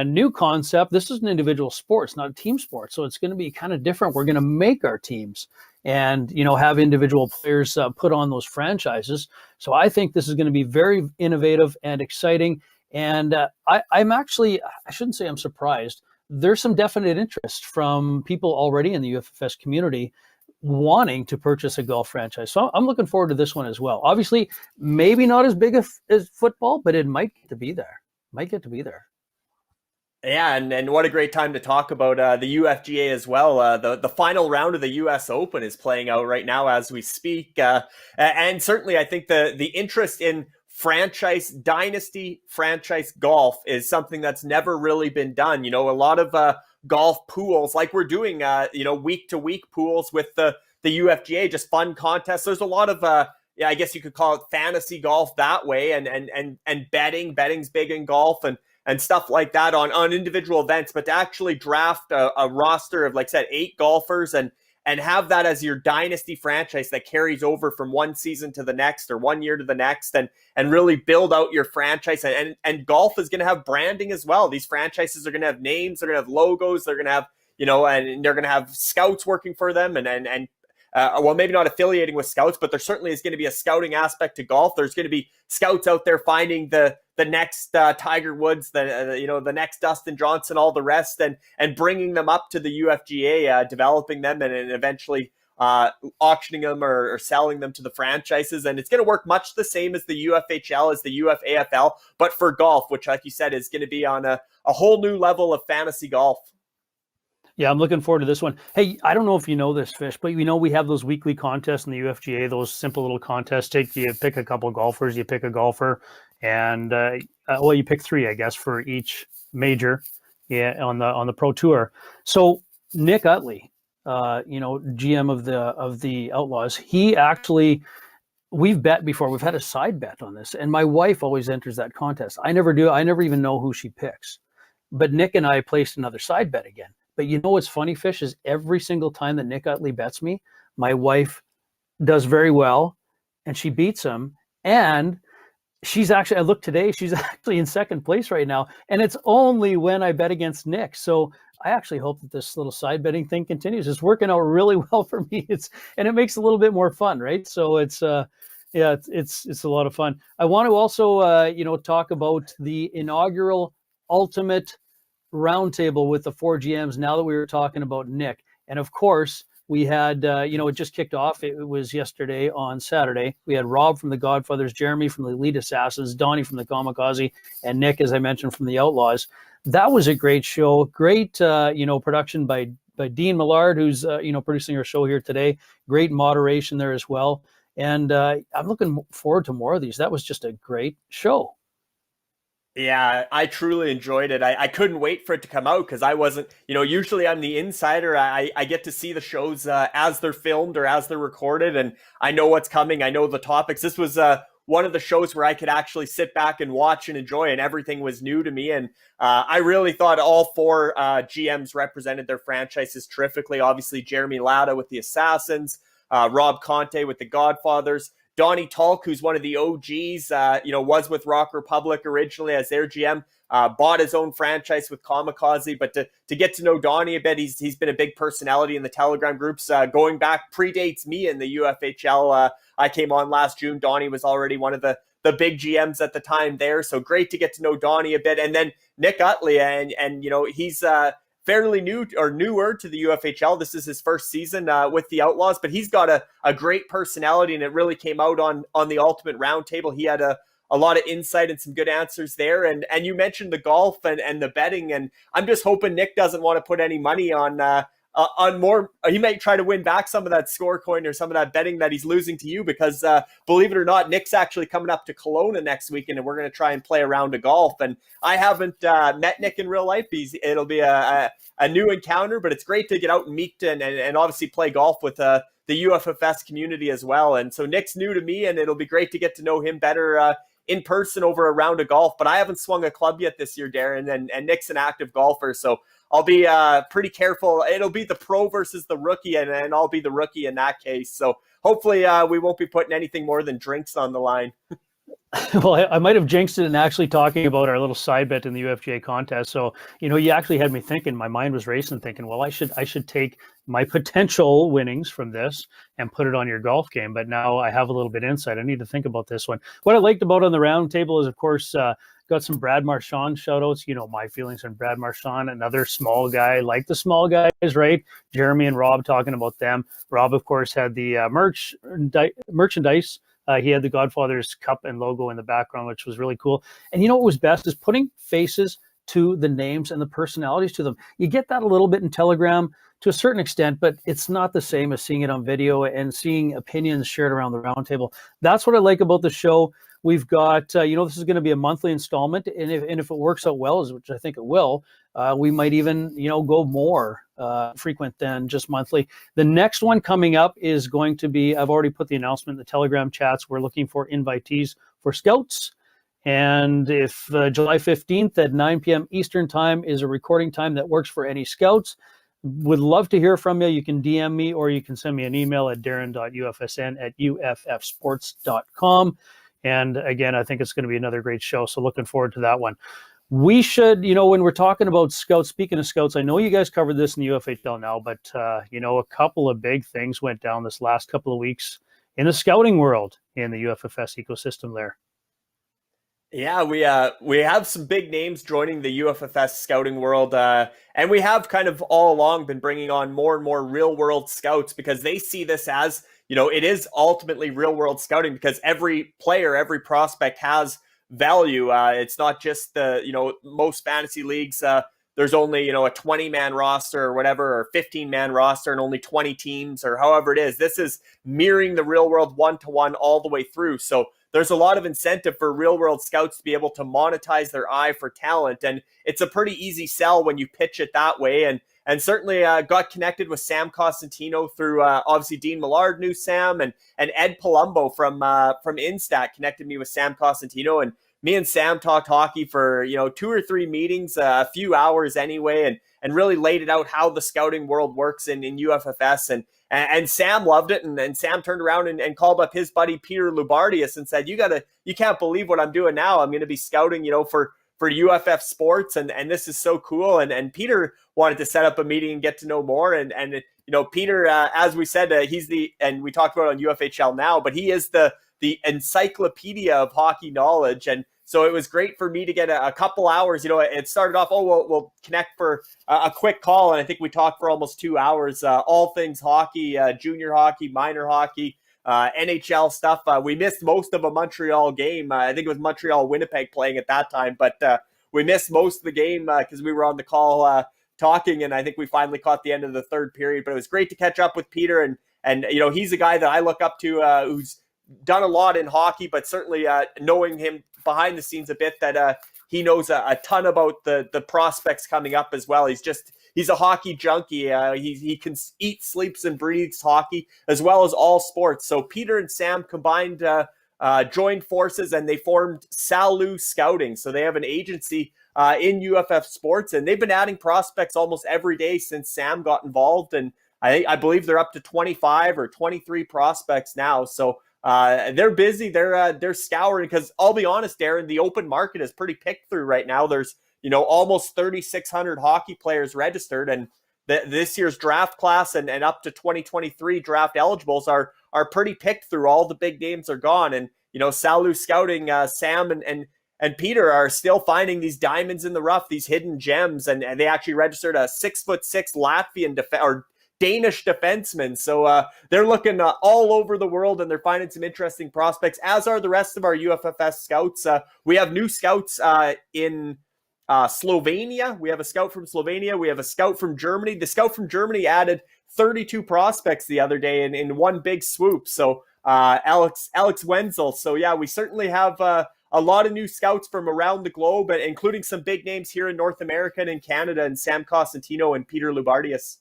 New concept. This is an individual sport, it's not a team sport, so it's going to be kind of different. We're going to make our teams and have individual players put on those franchises. So I think this is going to be very innovative and exciting. And I'm actually, I shouldn't say I'm surprised. There's some definite interest from people already in the UFFS community wanting to purchase a golf franchise. So I'm looking forward to this one as well. Obviously, maybe not as big as football, but it might get to be there. Yeah, and what a great time to talk about the UFGA as well. The final round of the US Open is playing out right now as we speak. And certainly I think the interest in dynasty franchise golf is something that's never really been done. A lot of golf pools, like we're doing, week to week pools with the UFGA, just fun contests. There's a lot of I guess you could call it fantasy golf that way, and betting's big in golf and stuff like that on individual events. But to actually draft a roster of, like I said, 8 golfers and have that as your dynasty franchise that carries over from one season to the next or 1 year to the next, and really build out your franchise. And golf is going to have branding as well. These franchises are going to have names, they're going to have logos, they're going to have, and they're going to have scouts working for them and well, maybe not affiliating with scouts, but there certainly is going to be a scouting aspect to golf. There's going to be scouts out there finding the next Tiger Woods, the next Dustin Johnson, all the rest, and bringing them up to the UFGA, developing them, and eventually auctioning them or selling them to the franchises. And it's going to work much the same as the UFHL, as the UFAFL, but for golf, which, like you said, is going to be on a whole new level of fantasy golf. Yeah, I'm looking forward to this one. Hey, I don't know if you know this, Fish, but we have those weekly contests in the UFGA, those simple little contests. You pick a couple of golfers, you pick a golfer, and you pick 3, I guess, for each major, on the Pro Tour. So Nick Utley, GM of the Outlaws, he actually, we've bet before. We've had a side bet on this, and my wife always enters that contest. I never do. I never even know who she picks. But Nick and I placed another side bet again. But what's funny, Fish, is every single time that Nick Utley bets me, my wife does very well, and she beats him. And she's actually, I looked today, she's actually in second place right now. And it's only when I bet against Nick. So I actually hope that this little side betting thing continues. It's working out really well for me. And it makes it a little bit more fun, right? So it's a lot of fun. I want to also, talk about the inaugural Ultimate Roundtable with the 4 GMs, now that we were talking about Nick. And of course, We had, it just kicked off. It was yesterday on Saturday. We had Rob from the Godfathers, Jeremy from the Elite Assassins, Donnie from the Kamikaze, and Nick, as I mentioned, from the Outlaws. That was a great show. Great, production by Dean Millard, who's, producing our show here today. Great moderation there as well. And I'm looking forward to more of these. That was just a great show. Yeah, I truly enjoyed it. I couldn't wait for it to come out because I wasn't, usually I'm the insider. I get to see the shows as they're filmed or as they're recorded, and I know what's coming. I know the topics. This was one of the shows where I could actually sit back and watch and enjoy, and everything was new to me. And I really thought all four GMs represented their franchises terrifically. Obviously, Jeremy Latta with the Assassins, Rob Conte with the Godfathers, Donnie Talk, who's one of the OGs, was with Rock Republic originally as their GM, bought his own franchise with Kamikaze. But to get to know Donnie a bit, he's been a big personality in the Telegram groups. Going back, predates me in the UFHL. I came on last June. Donnie was already one of the big GMs at the time there. So great to get to know Donnie a bit. And then Nick Utley, and he's fairly new or newer to the UFHL. This is his first season with the Outlaws, but he's got a great personality, and it really came out on the Ultimate Roundtable. He had a lot of insight and some good answers there. And you mentioned the golf and the betting, and I'm just hoping Nick doesn't want to put any money on more. He might try to win back some of that score coin or some of that betting that he's losing to you, because believe it or not, Nick's actually coming up to Kelowna next weekend, and we're going to try and play a round of golf. And I haven't met Nick in real life. It'll be a new encounter, but it's great to get out and meet and obviously play golf with the UFFS community as well. And so Nick's new to me, and it'll be great to get to know him better in person over a round of golf. But I haven't swung a club yet this year, Darren, and Nick's an active golfer, so I'll be pretty careful. It'll be the pro versus the rookie, and I'll be the rookie in that case. So hopefully we won't be putting anything more than drinks on the line. Well, I might have jinxed it in actually talking about our little side bet in the UFGA contest. So, you actually had me thinking, my mind was racing thinking, well, I should take my potential winnings from this and put it on your golf game. But now I have a little bit of insight. I need to think about this one. What I liked about on the round table is, of course, got some Brad Marchand shout outs. My feelings on Brad Marchand, another small guy, like the small guys, right? Jeremy and Rob talking about them. Rob, of course, had the merchandise. He had the Godfather's cup and logo in the background, which was really cool. And what was best is putting faces to the names and the personalities to them. You get that a little bit in Telegram to a certain extent, but it's not the same as seeing it on video and seeing opinions shared around the roundtable. That's what I like about the show. We've got, this is going to be a monthly installment, and if it works out well, which I think it will, we might even, go more frequent than just monthly. The next one coming up is going to be, I've already put the announcement in the Telegram chats. We're looking for invitees for scouts. And if July 15th at 9 p.m. Eastern time is a recording time that works for any scouts, would love to hear from you. You can DM me, or you can send me an email at darren.ufsn@uffsports.com. And again, I think it's going to be another great show. So looking forward to that one. We should, when we're talking about scouts, speaking of scouts, I know you guys covered this in the UFHL now, but, a couple of big things went down this last couple of weeks in the scouting world in the UFFS ecosystem there. Yeah, we have some big names joining the UFFS scouting world, and we have kind of all along been bringing on more and more real-world scouts, because they see this as, it is ultimately real-world scouting, because every player, every prospect has value. It's not just the, most fantasy leagues, there's only, a 20-man roster or whatever, or 15-man roster and only 20 teams or however it is. This is mirroring the real-world one-to-one all the way through. So there's a lot of incentive for real-world scouts to be able to monetize their eye for talent. And it's a pretty easy sell when you pitch it that way. And certainly got connected with Sam Costantino through obviously Dean Millard knew Sam, and Ed Palumbo from Instat connected me with Sam Costantino, and me and Sam talked hockey for 2 or 3 meetings, a few hours anyway, and really laid it out how the scouting world works in UFFS, and Sam loved it, and Sam turned around and called up his buddy Peter Lubardius and said, you can't believe what I'm doing now. I'm going to be scouting for UFF Sports, and this is so cool. And Peter wanted to set up a meeting and get to know more. And Peter, as we said, and we talked about it on UFHL now, but he is the encyclopedia of hockey knowledge. And So it was great for me to get a couple hours. It started off, we'll connect for a quick call. And I think we talked for almost 2 hours, all things hockey, junior hockey, minor hockey, NHL stuff. We missed most of a Montreal game. I think it was Montreal-Winnipeg playing at that time, but we missed most of the game because we were on the call talking, and I think we finally caught the end of the third period. But it was great to catch up with Peter, and he's a guy that I look up to who's done a lot in hockey, but certainly knowing him behind the scenes a bit, that he knows a ton about the prospects coming up as well. He's a hockey junkie. He can eat, sleeps, and breathes hockey as well as all sports. So Peter and Sam combined, joined forces, and they formed Salu Scouting. So they have an agency in UFF Sports, and they've been adding prospects almost every day since Sam got involved. And I believe they're up to 25 or 23 prospects now. So they're busy. They're scouring, because I'll be honest, Darren, the open market is pretty picked through right now. There's almost 3,600 hockey players registered, and this year's draft class and up to 2023 draft eligibles are pretty picked through. All the big names are gone, and Salu Scouting, Sam and Peter are still finding these diamonds in the rough, these hidden gems, and they actually registered a 6'6" Latvian or Danish defenseman. So they're looking all over the world, and they're finding some interesting prospects, as are the rest of our UFFS scouts. We have new scouts in Slovenia. We have a scout from Slovenia. We have a scout from Germany. The scout from Germany added 32 prospects the other day in one big swoop. So Alex Wenzel. So yeah, we certainly have a lot of new scouts from around the globe, including some big names here in North America and in Canada, and Sam Costantino and Peter Lubardius.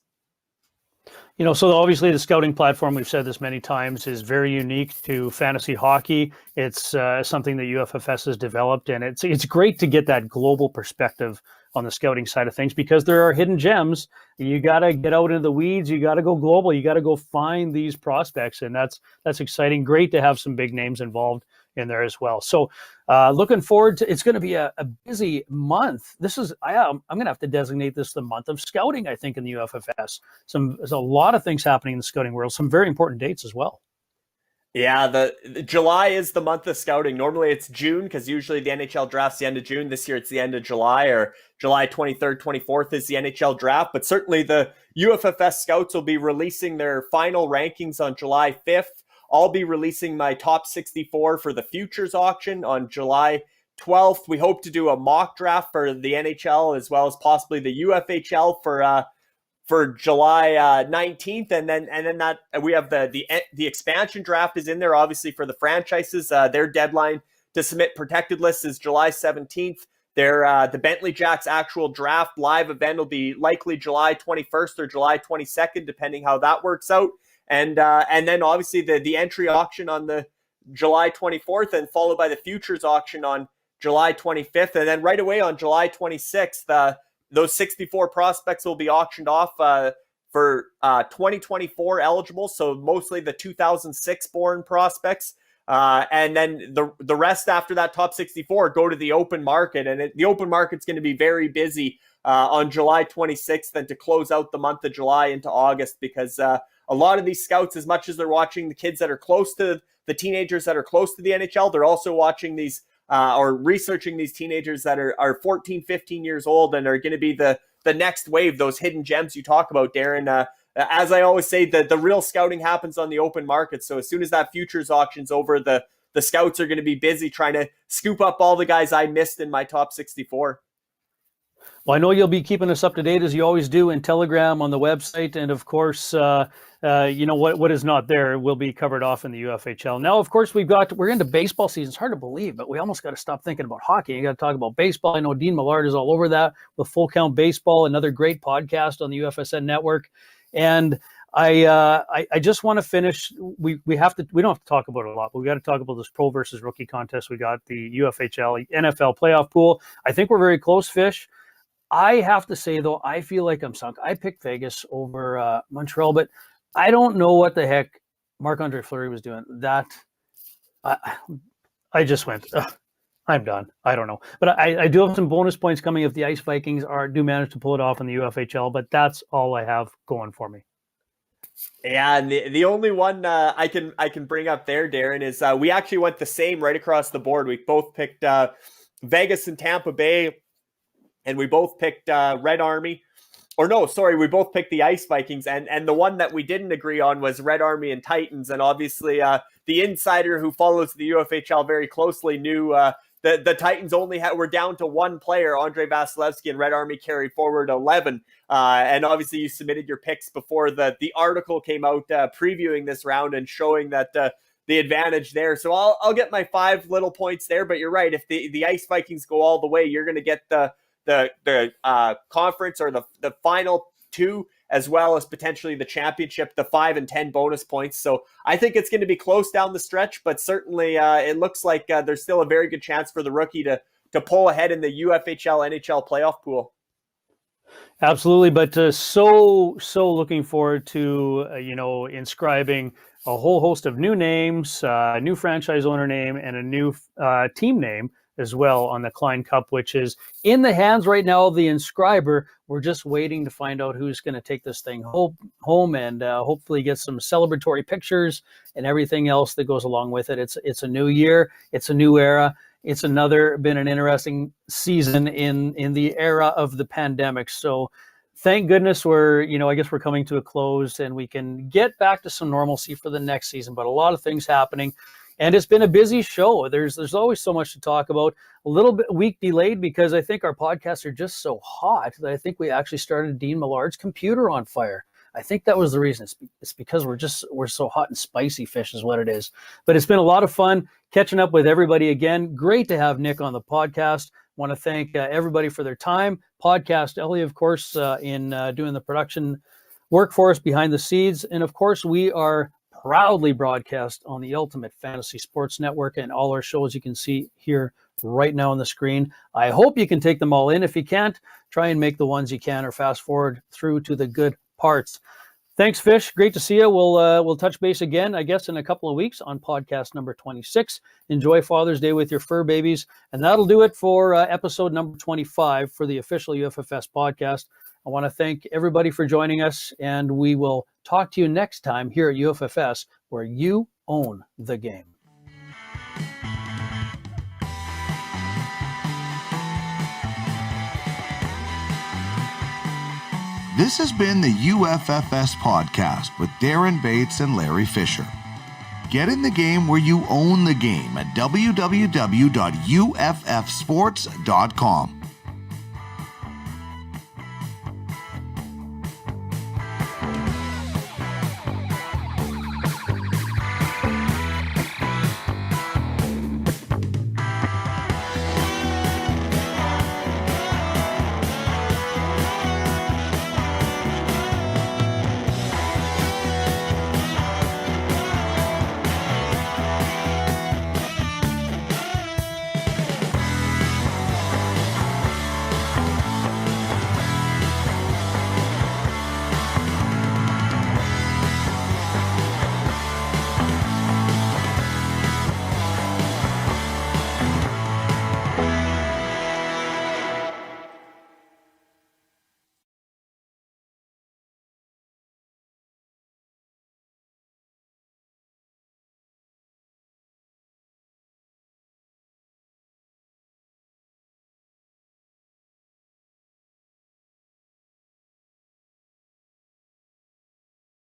So obviously the scouting platform, we've said this many times, is very unique to fantasy hockey. It's something that UFFS has developed, and it's great to get that global perspective on the scouting side of things, because there are hidden gems. You got to get out into the weeds. You got to go global. You got to go find these prospects, and that's exciting. Great to have some big names involved in there as well. So looking forward to, it's going to be a busy month. I'm going to have to designate this the month of scouting, I think, in the UFFS. There's a lot of things happening in the scouting world, some very important dates as well. Yeah, the July is the month of scouting. Normally it's June, because usually the NHL draft's the end of June. This year it's the end of July, or July 23rd, 24th is the NHL draft. But certainly the UFFS scouts will be releasing their final rankings on July 5th. I'll be releasing my top 64 for the futures auction on July 12th. We hope to do a mock draft for the NHL, as well as possibly the UFHL for July 19th, and then that we have the expansion draft is in there, obviously, for the franchises. Their deadline to submit protected lists is July 17th. The Bentley Jacks actual draft live event will be likely July 21st or July 22nd, depending how that works out. And then obviously the entry auction on the July 24th, and followed by the futures auction on July 25th. And then right away on July 26th, those 64 prospects will be auctioned off for 2024 eligible. So mostly the 2006 born prospects. And then the rest after that top 64 go to the open market. And the open market's going to be very busy on July 26th, and to close out the month of July into August, because a lot of these scouts, as much as they're watching the kids that are close to the teenagers that are close to the NHL, they're also watching these or researching these teenagers that are 14, 15 years old and are going to be the next wave, those hidden gems you talk about, Darren. As I always say, the real scouting happens on the open market. So as soon as that futures auction's over, the scouts are going to be busy trying to scoop up all the guys I missed in my top 64. Well, I know you'll be keeping us up to date, as you always do, in Telegram, on the website, and of course, what is not there will be covered off in the UFHL. Now, of course, we're into baseball season. It's hard to believe, but we almost got to stop thinking about hockey. You got to talk about baseball. I know Dean Millard is all over that with Full Count Baseball, another great podcast on the UFSN network. And I just want to finish. We don't have to talk about it a lot, but we got to talk about this pro versus rookie contest. We got the UFHL NFL playoff pool. I think we're very close, Fish. I have to say, though, I feel like I'm sunk. I picked Vegas over Montreal, but I don't know what the heck Marc-Andre Fleury was doing. I just went, I'm done. I don't know. But I do have some bonus points coming if the Ice Vikings do manage to pull it off in the UFHL, but that's all I have going for me. Yeah, and the only one I can bring up there, Darren, is we actually went the same right across the board. We both picked Vegas and Tampa Bay, and we both picked Red Army. Or no, sorry, we both picked the Ice Vikings, and the one that we didn't agree on was Red Army and Titans. And obviously, the insider who follows the UFHL very closely knew the Titans were down to one player, Andre Vasilevsky, and Red Army carried forward 11. And obviously, you submitted your picks before the article came out previewing this round and showing that the advantage there. So I'll get my 5 little points there. But you're right, if the Ice Vikings go all the way, you're going to get the conference or the final 2, as well as potentially the championship, the 5 and 10 bonus points. So I think it's going to be close down the stretch, but certainly it looks like there's still a very good chance for the rookie to pull ahead in the UFHL NHL playoff pool. Absolutely, but so looking forward to inscribing a whole host of new names, a new franchise owner name, and a new team name as well on the Klein Cup, which is in the hands right now of the inscriber. We're just waiting to find out who's going to take this thing home and hopefully get some celebratory pictures and everything else that goes along with it. It's a new year. It's a new era. It's been an interesting season in the era of the pandemic. So thank goodness I guess we're coming to a close and we can get back to some normalcy for the next season, but a lot of things happening. And it's been a busy show. There's always so much to talk about. A little bit week delayed because I think our podcasts are just so hot that I think we actually started Dean Millard's computer on fire. I think that was the reason. It's because we're so hot and spicy, Fish is what it is. But it's been a lot of fun catching up with everybody again. Great to have Nik on the podcast. Want to thank everybody for their time. Podcast Ellie, of course, in doing the production work for us behind the scenes. And of course, we are proudly broadcast on the Ultimate Fantasy Sports Network, and all our shows you can see here right now on the screen. I hope you can take them all in. If you can't, try and make the ones you can or fast forward through to the good parts. Thanks, Fish. Great to see you. We'll touch base again, I guess, in a couple of weeks on podcast number 26. Enjoy Father's Day with your fur babies. And that'll do it for episode number 25 for the official UFFS podcast. I want to thank everybody for joining us, and we will talk to you next time here at UFFS, where you own the game. This has been the UFFS Podcast with Darren Bates and Larry Fisher. Get in the game where you own the game at www.uffsports.com.